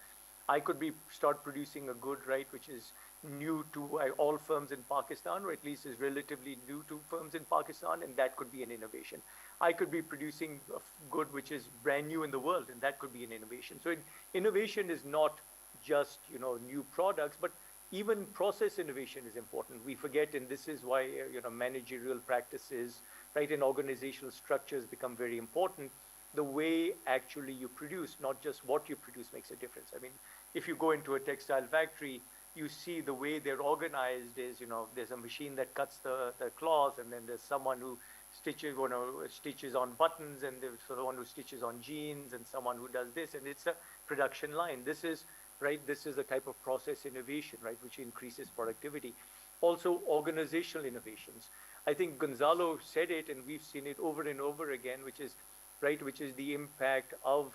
I could start producing a good, right, which is new to all firms in Pakistan, or at least is relatively new to firms in Pakistan, and that could be an innovation. I could be producing a good which is brand new in the world, and that could be an innovation. So innovation is not just, new products, but even process innovation is important. We forget, and this is why, managerial practices, right, and organizational structures become very important. the way actually you produce, not just what you produce makes a difference. I mean, if you go into a textile factory, you see the way they're organized is, there's a machine that cuts the cloth, and then there's someone who stitches on buttons, and there's someone who stitches on jeans, and someone who does this, and it's a production line. This is the type of process innovation, right, which increases productivity. Also, organizational innovations. I think Gonzalo said it, and we've seen it over and over again, which is the impact of,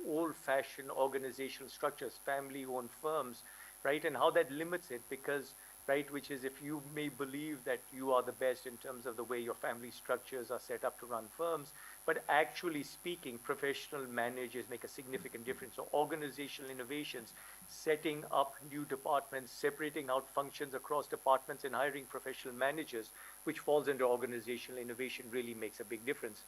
old-fashioned organizational structures, family-owned firms, right, and how that limits it, because, right, which is if you may believe that you are the best in terms of the way your family structures are set up to run firms, but actually speaking, professional managers make a significant difference. So organizational innovations, setting up new departments, separating out functions across departments, and hiring professional managers, which falls under organizational innovation, really makes a big difference.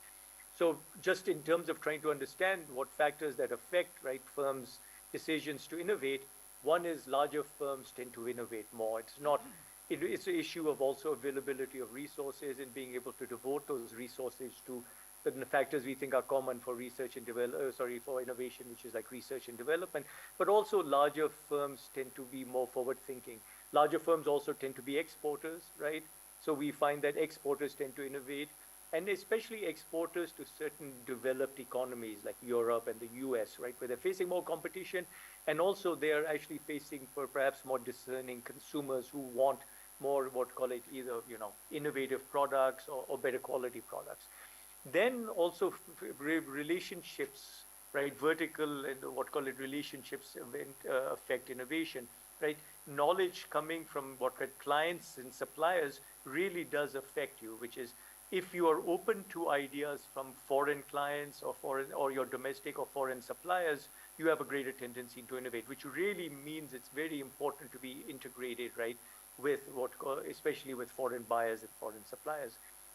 So just in terms of trying to understand what factors that affect, right, firms' decisions to innovate, one is larger firms tend to innovate more. It's an issue of also availability of resources and being able to devote those resources to the factors we think are common for for innovation, which is like research and development. But also larger firms tend to be more forward-thinking. Larger firms also tend to be exporters, right? So we find that exporters tend to innovate, and especially exporters to certain developed economies like Europe and the US, right, where they're facing more competition, and also they are actually facing perhaps more discerning consumers who want more, either, innovative products or better quality products. Then also relationships, right, vertical and relationships affect innovation, right? Knowledge coming from clients and suppliers really does affect you, which is, if you are open to ideas from foreign clients or your domestic or foreign suppliers, you have a greater tendency to innovate, which really means it's very important to be integrated, right, with especially with foreign buyers and foreign suppliers,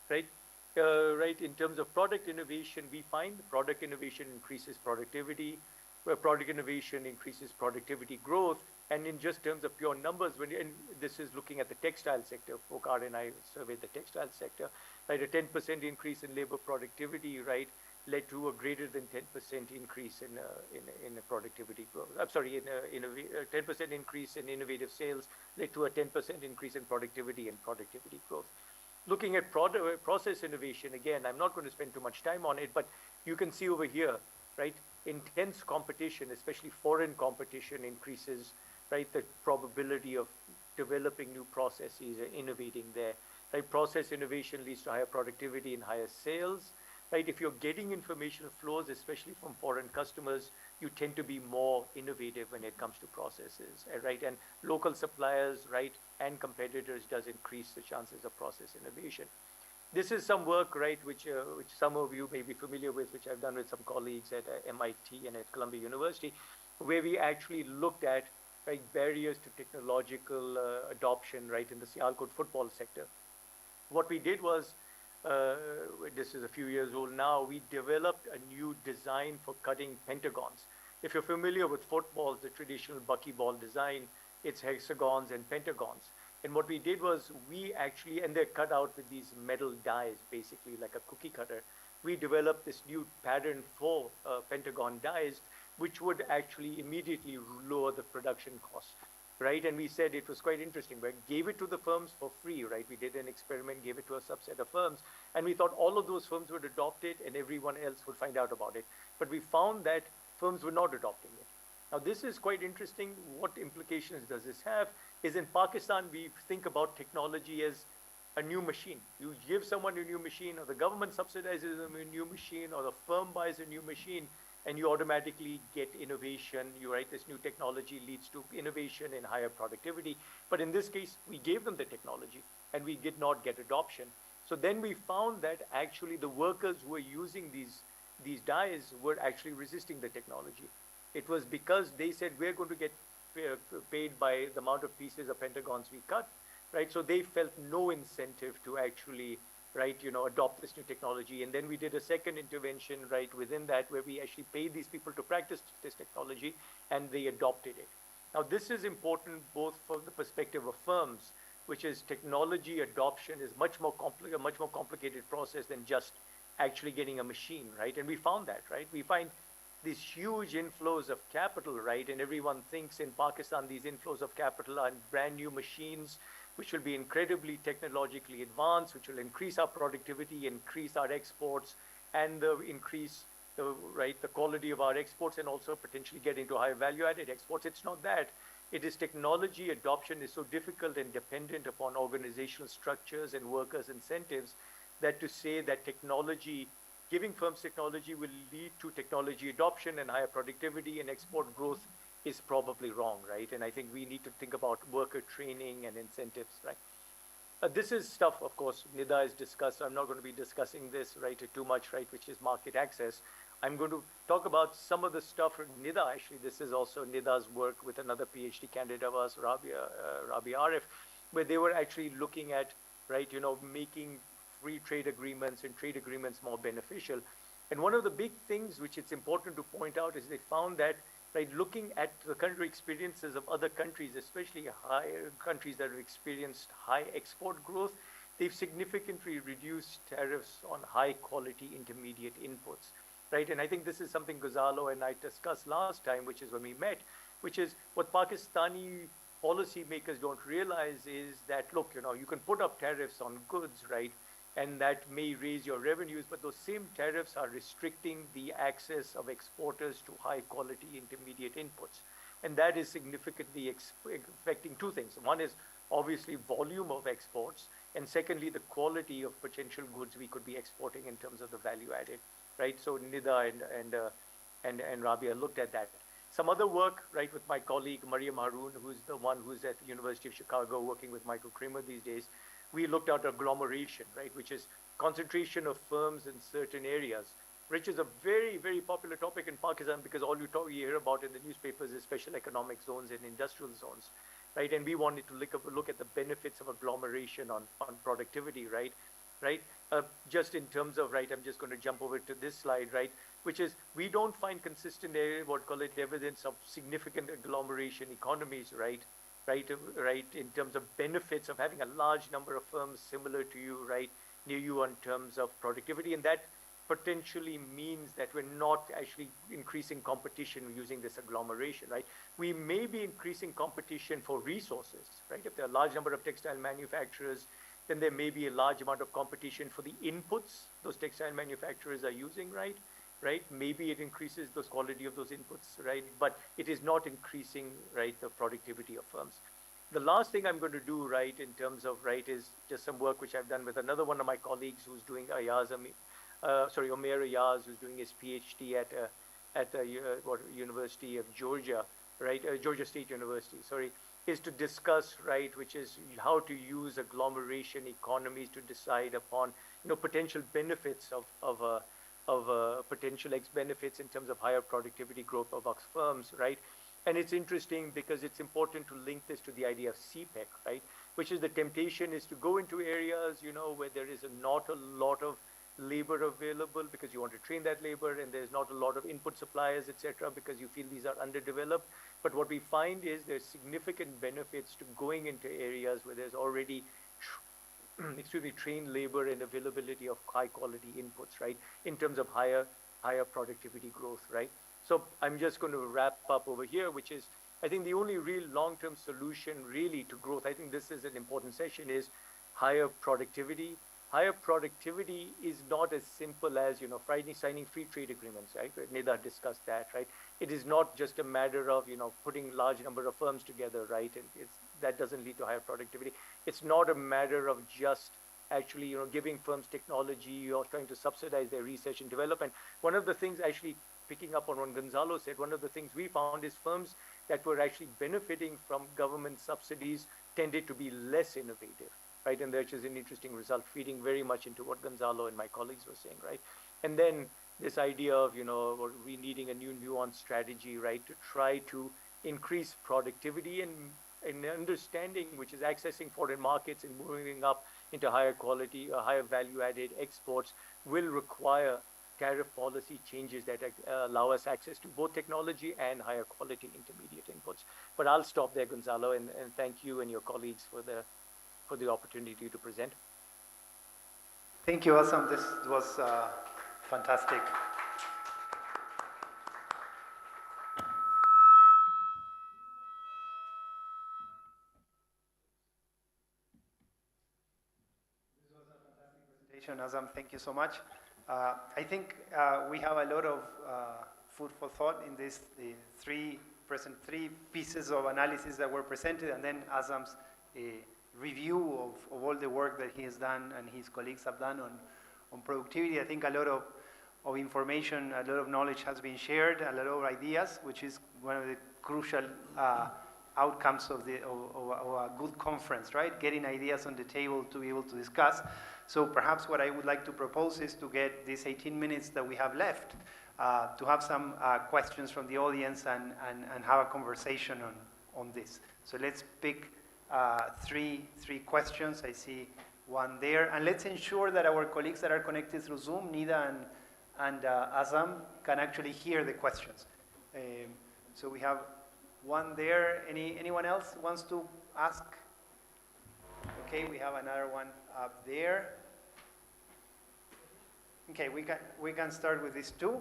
right? Right, in terms of product innovation, we find product innovation increases productivity, where product innovation increases productivity growth, and in just terms of pure numbers, and this is looking at the textile sector, Fokar and I surveyed the textile sector, right, a 10% increase in labor productivity, right, led to a greater than 10% increase in productivity growth. I'm sorry, 10% increase in innovative sales led to a 10% increase in productivity and productivity growth. Looking at process innovation, again, I'm not going to spend too much time on it, but you can see over here, right, intense competition, especially foreign competition, increases, right, the probability of developing new processes and innovating there. Right, process innovation leads to higher productivity and higher sales. Right, if you're getting information flows, especially from foreign customers, you tend to be more innovative when it comes to processes, right? And local suppliers, right, and competitors does increase the chances of process innovation. This is some work, right, which some of you may be familiar with, which I've done with some colleagues at MIT and at Columbia University, where we actually looked at, right, barriers to technological adoption, right, in the Sialkot football sector. What we did was, this is a few years old now, we developed a new design for cutting pentagons. If you're familiar with footballs, the traditional buckyball design, it's hexagons and pentagons. And what we did was and they're cut out with these metal dies, basically like a cookie cutter. We developed this new pattern for pentagon dies, which would actually immediately lower the production costs. Right, and we said it was quite interesting. We gave it to the firms for free, right? We did an experiment, gave it to a subset of firms, and we thought all of those firms would adopt it and everyone else would find out about it. But we found that firms were not adopting it. Now, this is quite interesting. What implications does this have? Is in Pakistan, we think about technology as a new machine. You give someone a new machine, or the government subsidizes a new machine, or the firm buys a new machine, and you automatically get innovation. You write this new technology leads to innovation and higher productivity. But in this case, we gave them the technology and we did not get adoption. So then we found that actually the workers who were using these dies were actually resisting the technology. It was because they said, we're going to get paid by the amount of pieces of pentagons we cut, right? So they felt no incentive to actually, right, adopt this new technology. And then we did a second intervention, right, within that, where we actually paid these people to practice this technology, and they adopted it. Now, this is important both from the perspective of firms, which is technology adoption is a much more complicated process than just actually getting a machine, right? And we found that, right? We find these huge inflows of capital, right? And everyone thinks in Pakistan these inflows of capital are brand new machines, which will be incredibly technologically advanced, which will increase our productivity, increase our exports, and increase the quality of our exports, and also potentially get into high value-added exports. It's not that. It is technology adoption is so difficult and dependent upon organizational structures and workers' incentives that to say that technology, giving firms technology will lead to technology adoption and higher productivity and export growth is probably wrong, right? And I think we need to think about worker training and incentives, right? This is stuff, of course, Nida has discussed. So I'm not going to be discussing this, right, too much, right, which is market access. I'm going to talk about some of the stuff from Nida. Actually, this is also Nida's work with another PhD candidate of ours, Rabia Arif, where they were actually looking at, right, making free trade agreements and trade agreements more beneficial. And one of the big things which it's important to point out is they found that, right, looking at the country experiences of other countries, especially higher countries that have experienced high export growth, they've significantly reduced tariffs on high quality intermediate inputs, right? And I think this is something Gonzalo and I discussed last time, which is when we met, which is what Pakistani policymakers don't realize is that, look, you can put up tariffs on goods, right? And that may raise your revenues, but those same tariffs are restricting the access of exporters to high quality intermediate inputs. And that is significantly affecting two things. One is obviously volume of exports, and secondly, the quality of potential goods we could be exporting in terms of the value added, right? So Nida and Rabia looked at that. Some other work, right, with my colleague Mariam Haroon, who's the one who's at the University of Chicago working with Michael Kramer these days, we looked at agglomeration, right, which is concentration of firms in certain areas, which is a very, very popular topic in Pakistan because all you hear about in the newspapers is special economic zones and industrial zones, right? And we wanted to look at the benefits of agglomeration on productivity, right? Just in terms of, right, I'm just going to jump over to this slide, right, which is we don't find consistent evidence of significant agglomeration economies, right, in terms of benefits of having a large number of firms similar to you, right, near you in terms of productivity. And that potentially means that we're not actually increasing competition using this agglomeration, right? We may be increasing competition for resources, right? If there are a large number of textile manufacturers, then there may be a large amount of competition for the inputs those textile manufacturers are using, right? Maybe it increases the quality of those inputs, right? But it is not increasing, right, the productivity of firms. The last thing I'm going to do, right, in terms of, right, is just some work which I've done with another one of my colleagues who's doing Omer Ayaz, who's doing his PhD at the University of Georgia, right, Georgia State University, sorry, is to discuss, right, which is how to use agglomeration economies to decide upon, potential benefits of potential benefits in terms of higher productivity growth of our firms, right? And it's interesting because it's important to link this to the idea of CPEC, right? Which is the temptation is to go into areas, where there is not a lot of labor available because you want to train that labor, and there's not a lot of input suppliers, etc., because you feel these are underdeveloped. But what we find is there's significant benefits to going into areas where there's already trained labor and availability of high quality inputs, right, in terms of higher productivity growth, right? So I'm just going to wrap up over here, which is, I think the only real long-term solution really to growth, I think this is an important session, is higher productivity. Higher productivity is not as simple as, signing free trade agreements, right? Nida discussed that, right? It is not just a matter of, putting large number of firms together, right? And that doesn't lead to higher productivity. It's not a matter of just actually, giving firms technology or trying to subsidize their research and development. One of the things, actually picking up on what Gonzalo said, one of the things we found is firms that were actually benefiting from government subsidies tended to be less innovative, right? And which is an interesting result, feeding very much into what Gonzalo and my colleagues were saying, right? And then this idea of, we needing a new nuanced strategy, right, to try to increase productivity and understanding, which is accessing foreign markets and moving up into higher quality, higher value-added exports, will require tariff policy changes that allow us access to both technology and higher quality intermediate inputs. But I'll stop there, Gonzalo, and thank you and your colleagues for the opportunity to present. Thank you, Azam. This was fantastic. Azam, thank you so much. I think we have a lot of food for thought in the three pieces of analysis that were presented, and then Azam's review of all the work that he has done and his colleagues have done on productivity. I think a lot of information, a lot of knowledge has been shared, a lot of ideas, which is one of the crucial outcomes of a good conference, right? Getting ideas on the table to be able to discuss. So perhaps what I would like to propose is to get these 18 minutes that we have left to have some questions from the audience and have a conversation on this. So let's pick three questions. I see one there. And let's ensure that our colleagues that are connected through Zoom, Nida and Azam, can actually hear the questions. So we have one there. Anyone else wants to ask? Okay, we have another one up there. Okay, we can start with these two.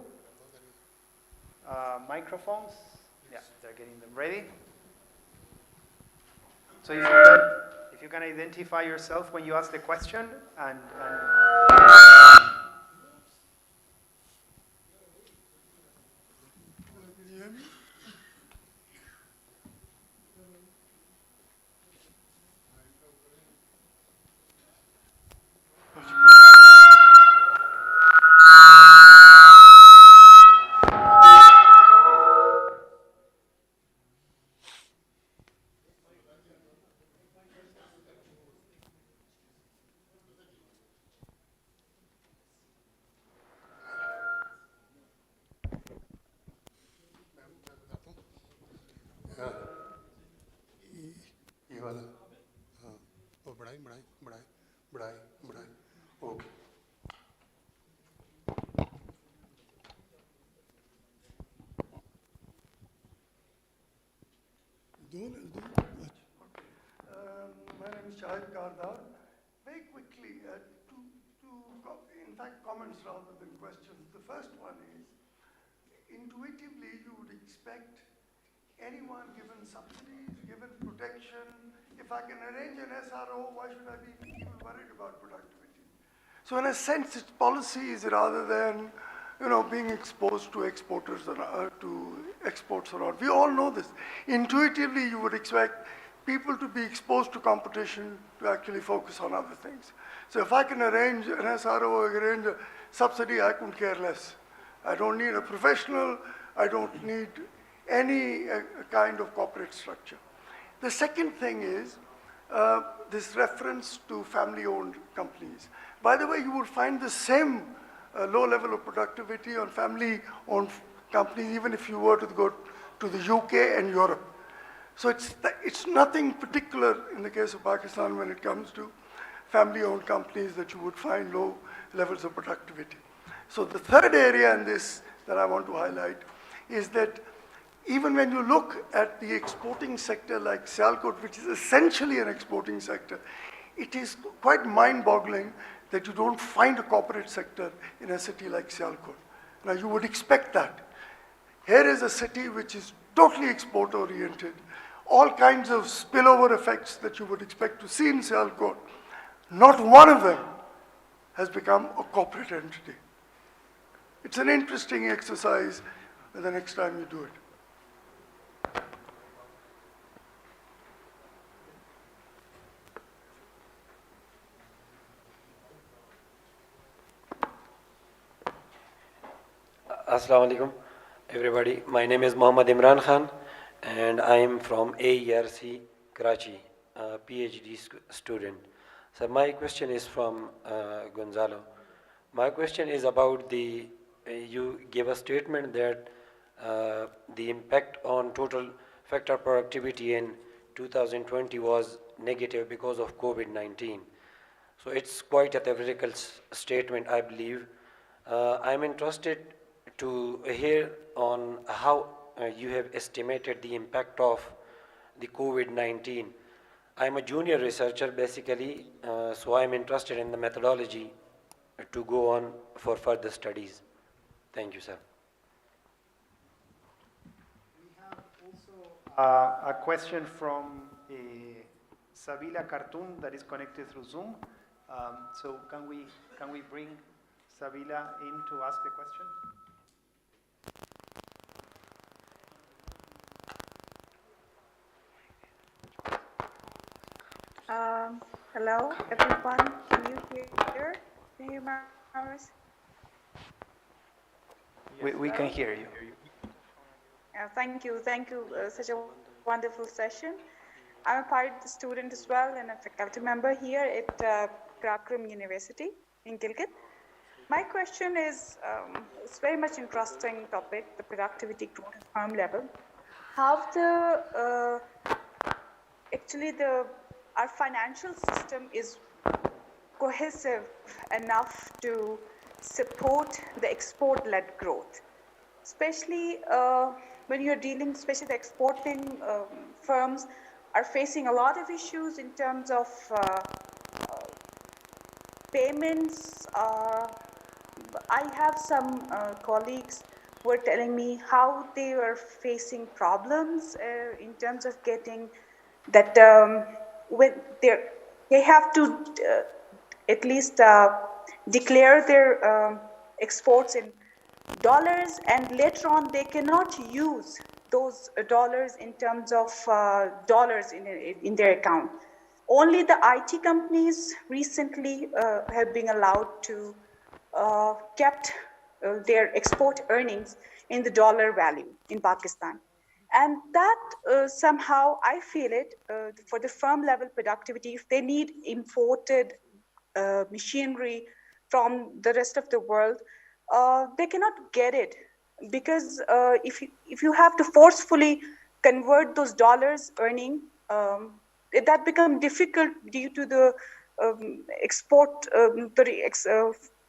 Microphones. Yeah, they're getting them ready. So if you can identify yourself when you ask the question and ये वाला हाँ वो बढ़ाए okay My name is Shahid Kardar. Very quickly, in fact, comments rather than questions. The first one is, intuitively, you would expect anyone given subsidies, given protection, if I can arrange an SRO, why should I be even worried about productivity? So in a sense, it's policies rather than, being exposed to exporters or to exports or not. We all know this. Intuitively, you would expect people to be exposed to competition to actually focus on other things. So if I can arrange an SRO or arrange a subsidy, I couldn't care less. I don't need a professional. I don't need any kind of corporate structure. The second thing is this reference to family-owned companies. By the way, you would find the same low level of productivity on family-owned companies, even if you were to go to the UK and Europe. So it's nothing particular in the case of Pakistan when it comes to family-owned companies that you would find low levels of productivity. So the third area in this that I want to highlight is that even when you look at the exporting sector like Sialkot, which is essentially an exporting sector, it is quite mind-boggling that you don't find a corporate sector in a city like Sialkot. Now you would expect that. Here is a city which is totally export-oriented, all kinds of spillover effects that you would expect to see in Sialkot. Not one of them has become a corporate entity. It's an interesting exercise the next time you do it. Assalamu alaikum, everybody. My name is Mohammad Imran Khan, and I am from AERC, Karachi, a PhD student. So my question is from Gonzalo. My question is about you gave a statement that the impact on total factor productivity in 2020 was negative because of COVID-19. So it's quite a theoretical statement, I believe. I'm interested to hear on how you have estimated the impact of the COVID-19. I'm a junior researcher basically, so I'm interested in the methodology to go on for further studies. Thank you, sir. A question from Sabila Khartoum that is connected through Zoom. So can we bring Sabila in to ask the question? Hello, everyone. Can you hear? Can you hear my voice? We can hear you. Thank you. Thank you. Such a wonderful session. I'm a PIDE student as well and a faculty member here at Krakram University in Gilgit. My question is, it's very much interesting topic, the productivity growth at firm level. How our financial system is cohesive enough to support the export-led growth, especially when you're dealing, especially the exporting firms are facing a lot of issues in terms of payments. I have some colleagues who were telling me how they were facing problems in terms of getting that when they have to at least declare their exports in dollars, and later on they cannot use those dollars in terms of dollars in their account. Only the IT companies recently have been allowed to kept their export earnings in the dollar value in Pakistan. And that somehow, I feel it, for the firm level productivity, if they need imported machinery from the rest of the world, they cannot get it, because if you have to forcefully convert those dollars earning, that becomes difficult due to the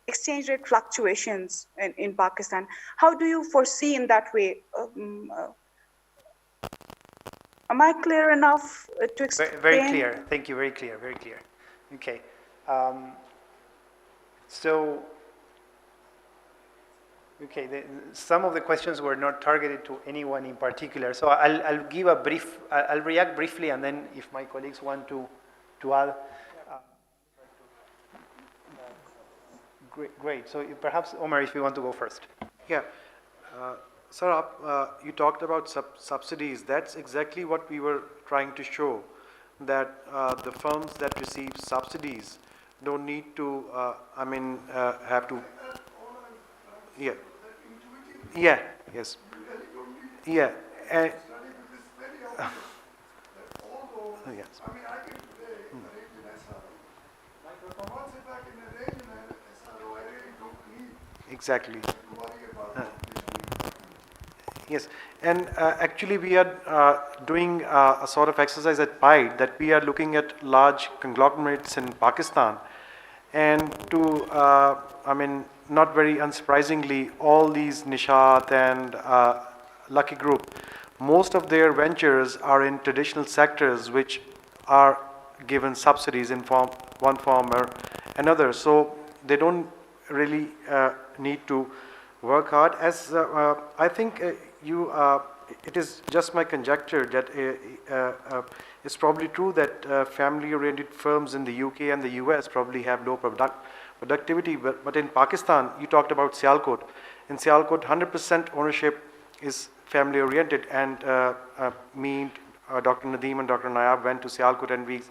exchange rate fluctuations in Pakistan. How do you foresee in that way? Am I clear enough to explain? Very clear. Thank you. Very clear. Very clear. Okay. Some of the questions were not targeted to anyone in particular. So I'll give a brief. I'll react briefly, and then if my colleagues want to add. Great. So perhaps Omar, if you want to go first. Yeah. Sir, you talked about subsidies. That's exactly what we were trying to show, that the firms that receive subsidies don't need to, have to, yeah. Yeah, yes. Yeah. Yes. Exactly. Yes, and actually we are doing a sort of exercise at PIDE, that we are looking at large conglomerates in Pakistan, and to, not very unsurprisingly, all these Nishat and Lucky Group, most of their ventures are in traditional sectors which are given subsidies in one form or another, so they don't really need to work hard. As I think it is just my conjecture that it's probably true that family-oriented firms in the UK and the US probably have low productivity, but in Pakistan, you talked about Sialkot. In Sialkot, 100% ownership is family-oriented, and me, Dr. Nadeem and Dr. Nayab went to Sialkot, and we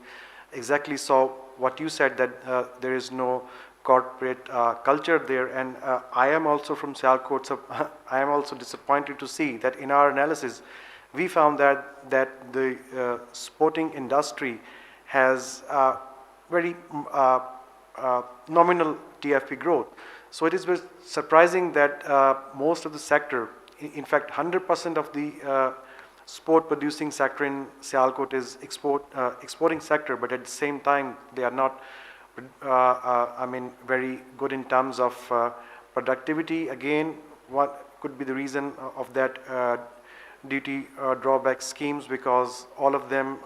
exactly saw what you said, that there is no corporate culture there, and I am also from Sialkot, so I am also disappointed to see that in our analysis we found that the sporting industry has very nominal TFP growth. So it is very surprising that most of the sector, in fact 100% of the sport producing sector in Sialkot is exporting sector, but at the same time they are not very good in terms of productivity. Again, what could be the reason of that? Duty drawback schemes, because all of them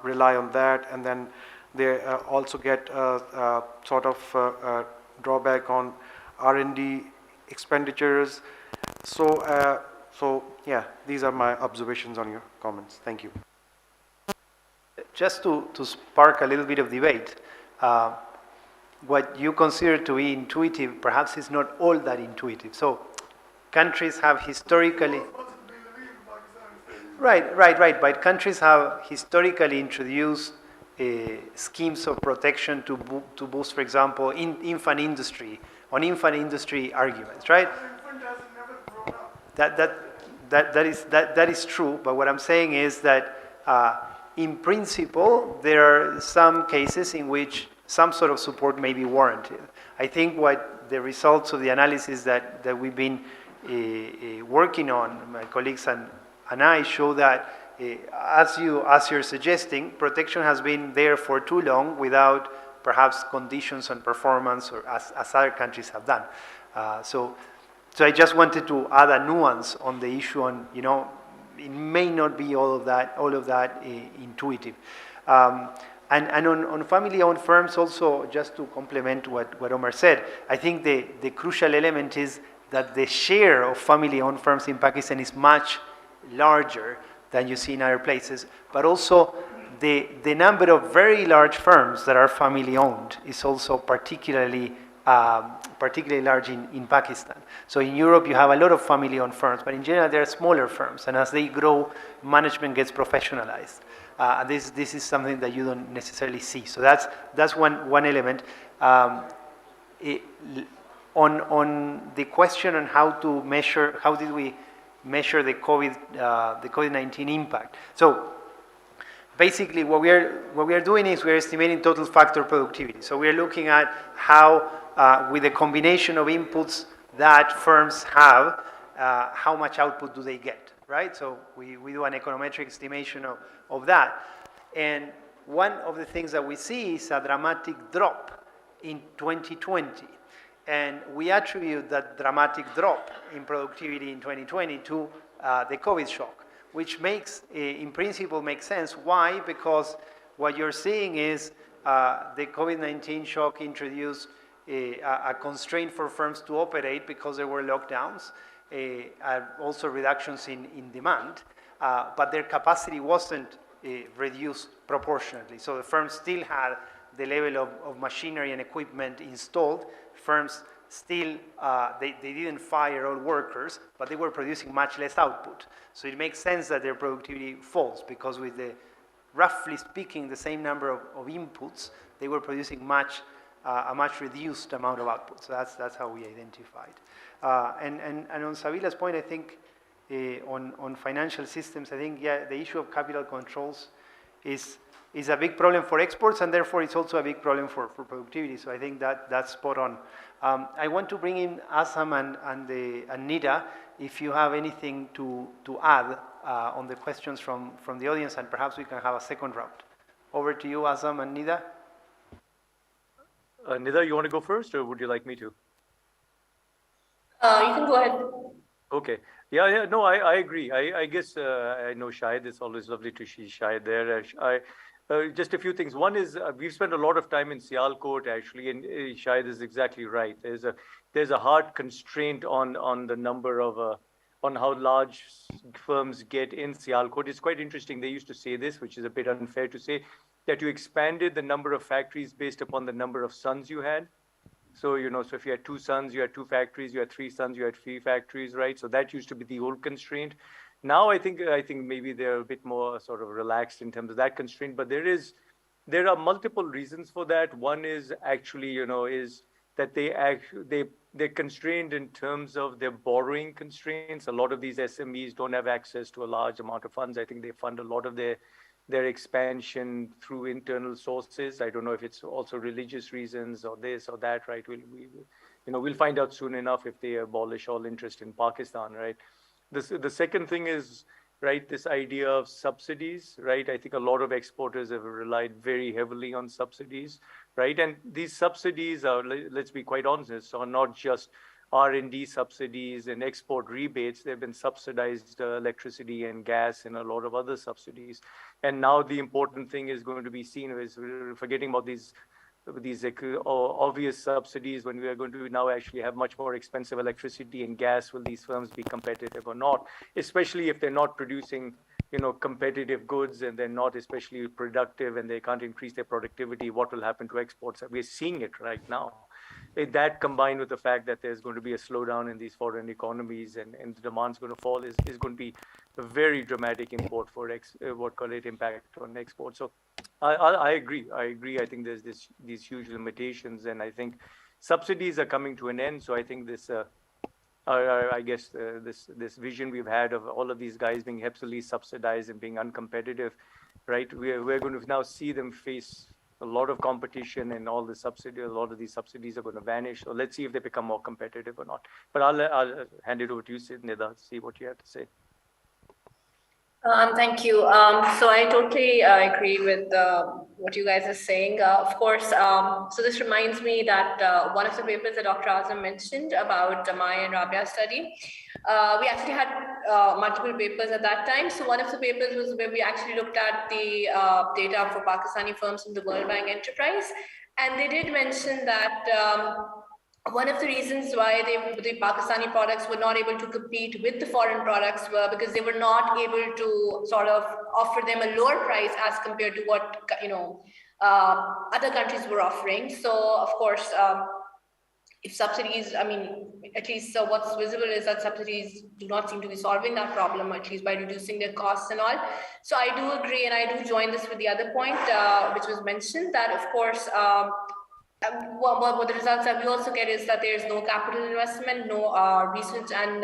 rely on that, and then they also get sort of drawback on R&D expenditures. So yeah, these are my observations on your comments. Thank you. Just to spark a little bit of debate, what you consider to be intuitive perhaps is not all that intuitive. So countries have historically... Right. But countries have historically introduced schemes of protection to boost, for example, infant industry arguments, right? That is true. But what I'm saying is that in principle, there are some cases in which some sort of support may be warranted. I think what the results of the analysis that we've been working on, my colleagues and I, show that as you're suggesting, protection has been there for too long without perhaps conditions on performance, or as other countries have done. So I just wanted to add a nuance on the issue on, it may not be all of that intuitive. And on family-owned firms also, just to complement what Omar said, I think the crucial element is that the share of family-owned firms in Pakistan is much larger than you see in other places, but also the number of very large firms that are family-owned is also particularly large in Pakistan. So in Europe, you have a lot of family-owned firms, but in general, there are smaller firms, and as they grow, management gets professionalized. This is something that you don't necessarily see. So that's one element. On the question on how did we measure the COVID-19 impact? So basically, what we are doing is we're estimating total factor productivity. So we're looking at how, with the combination of inputs that firms have, how much output do they get, right? So we do an econometric estimation of that. And one of the things that we see is a dramatic drop in 2020. And we attribute that dramatic drop in productivity in 2020 to the COVID shock, which in principle makes sense. Why? Because what you're seeing is the COVID-19 shock introduced a constraint for firms to operate because there were lockdowns, also reductions in demand, but their capacity wasn't reduced proportionately. So the firms still had the level of machinery and equipment installed. Firms still, they didn't fire all workers, but they were producing much less output. So it makes sense that their productivity falls, because with roughly speaking, the same number of inputs, they were producing a much reduced amount of output. So that's how we identified. And on Sabila's point, I think on financial systems, I think, yeah, the issue of capital controls is a big problem for exports, and therefore it's also a big problem for productivity. So I think that's spot on. I want to bring in Azam and Nida, if you have anything to add on the questions from the audience, and perhaps we can have a second round. Over to you, Azam and Nida. Nida, you want to go first, or would you like me to? You can go ahead. Okay. Yeah. No, I agree. I guess I know Shahid. It's always lovely to see Shahid there. Just a few things. One is we've spent a lot of time in Sialkot actually, and Shahid is exactly right. There's a hard constraint on the number of on how large firms get in Sialkot. It's quite interesting. They used to say this, which is a bit unfair to say, that you expanded the number of factories based upon the number of sons you had. So, so if you had 2 sons, you had 2 factories, you had 3 sons, you had 3 factories, right? So that used to be the old constraint. Now I think maybe they're a bit more sort of relaxed in terms of that constraint, but there are multiple reasons for that. One is actually, is that they're constrained in terms of their borrowing constraints. A lot of these SMEs don't have access to a large amount of funds. I think they fund a lot of their expansion through internal sources. I don't know if it's also religious reasons or this or that, right? We'll find out soon enough if they abolish all interest in Pakistan, right? The second thing is, right, this idea of subsidies, right? I think a lot of exporters have relied very heavily on subsidies, right? And these subsidies are, let's be quite honest, are not just R&D subsidies and export rebates. They've been subsidized electricity and gas and a lot of other subsidies. And now the important thing is going to be seen is we're forgetting about these these obvious subsidies when we are going to now actually have much more expensive electricity and gas? Will these firms be competitive or not? Especially if they're not producing, competitive goods and they're not especially productive and they can't increase their productivity, what will happen to exports? We're seeing it right now. That combined with the fact that there's going to be a slowdown in these foreign economies and the demand's going to fall is going to be a very dramatic impact on exports. So I agree. I think there's these huge limitations, and I think subsidies are coming to an end. So I think this, I guess, this vision we've had of all of these guys being heavily subsidized and being uncompetitive, right? We're going to now see them face a lot of competition, and a lot of these subsidies are going to vanish. So let's see if they become more competitive or not. But I'll hand it over to you, Nida, see what you have to say. Thank you. So I totally agree with what you guys are saying. Of course, so this reminds me that one of the papers that Dr. Azam mentioned about my and Rabia's study, we actually had multiple papers at that time. So one of the papers was where we actually looked at the data for Pakistani firms in the World Bank enterprise. And they did mention that one of the reasons why the Pakistani products were not able to compete with the foreign products were because they were not able to sort of offer them a lower price as compared to what other countries were offering. So of course, if subsidies, I mean, at least what's visible is that subsidies do not seem to be solving that problem, at least by reducing their costs and all. So I do agree, and I do join this with the other point, which was mentioned, that of course, what the results that we also get is that there's no capital investment, no research and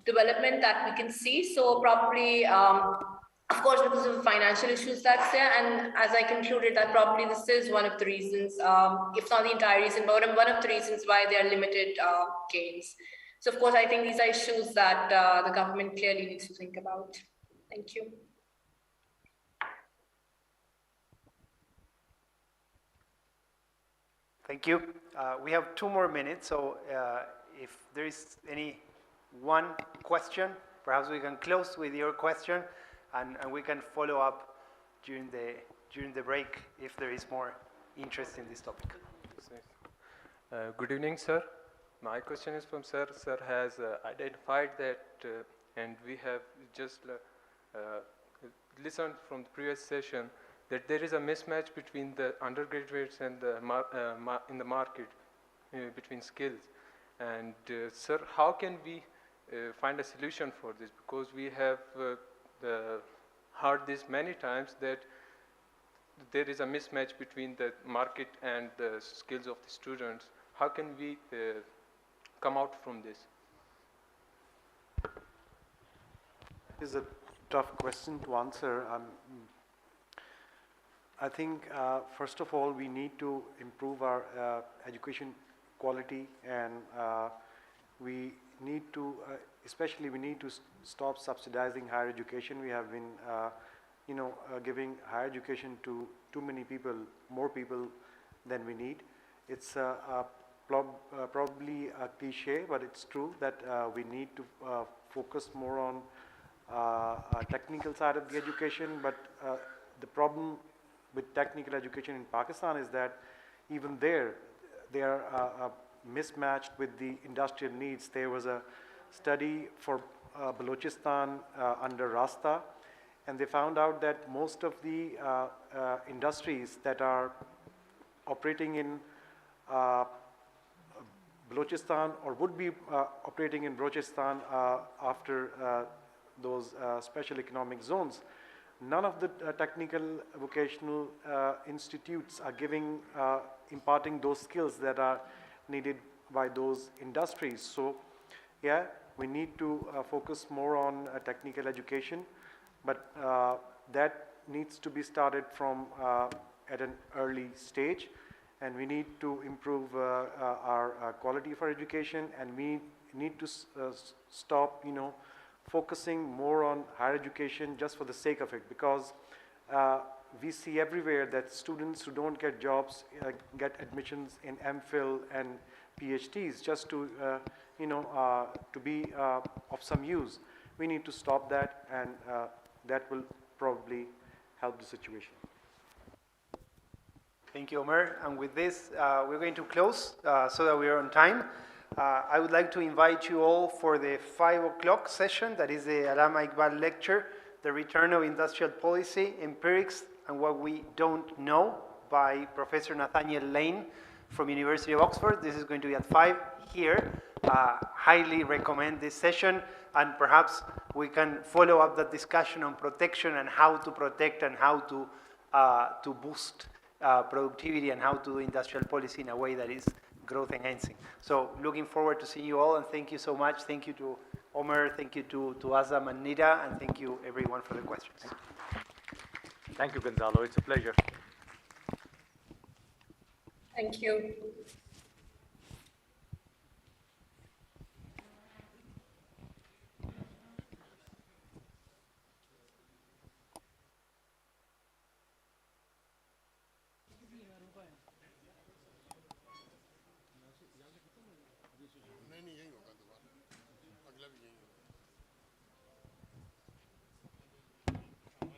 development that we can see. So probably, of course, because of the financial issues that's there, and as I concluded, that probably this is one of the reasons, if not the entire reason, but one of the reasons why there are limited gains. So of course, I think these are issues that the government clearly needs to think about. Thank you. Thank you. We have 2 more minutes, so if there is any one question, perhaps we can close with your question, and we can follow up during the break if there is more interest in this topic. Good evening, sir. My question is from sir. Sir has identified that, and we have just listened from the previous session, that there is a mismatch between the undergraduates and the in the market between skills. And sir, how can we find a solution for this? Because we have heard this many times, that there is a mismatch between the market and the skills of the students. How can we come out from this? This is a tough question to answer. I think, first of all, we need to improve our education quality, and we need to, especially we need to stop subsidizing higher education. We have been, giving higher education to too many people, more people than we need. It's probably a cliche, but it's true that we need to focus more on technical side of the education. But the problem with technical education in Pakistan is that even there, they are mismatched with the industrial needs. There was a study for Balochistan under Rasta, and they found out that most of the industries that are operating in Balochistan, or would be operating in Balochistan after those special economic zones, none of the technical vocational institutes are imparting those skills that are needed by those industries. So yeah, we need to focus more on technical education, but that needs to be started from at an early stage, and we need to improve our quality of our education, and we need to stop, focusing more on higher education just for the sake of it, because we see everywhere that students who don't get jobs get admissions in MPhil and PhDs just to, to be of some use. We need to stop that, and that will probably help the situation. Thank you, Omer. And with this, we're going to close so that we are on time. I would like to invite you all for the 5 o'clock session, that is the Alama Iqbal lecture, The Return of Industrial Policy, Empirics and What We Don't Know, by Professor Nathaniel Lane from University of Oxford. This is going to be at 5 here. Highly recommend this session, and perhaps we can follow up that discussion on protection and how to protect and how to boost productivity and how to do industrial policy in a way that is growth enhancing. So looking forward to seeing you all, and thank you so much. Thank you to Omer, thank you to Azam and Nita, and thank you everyone for the questions. Thank you, Gonzalo. It's a pleasure. Thank you.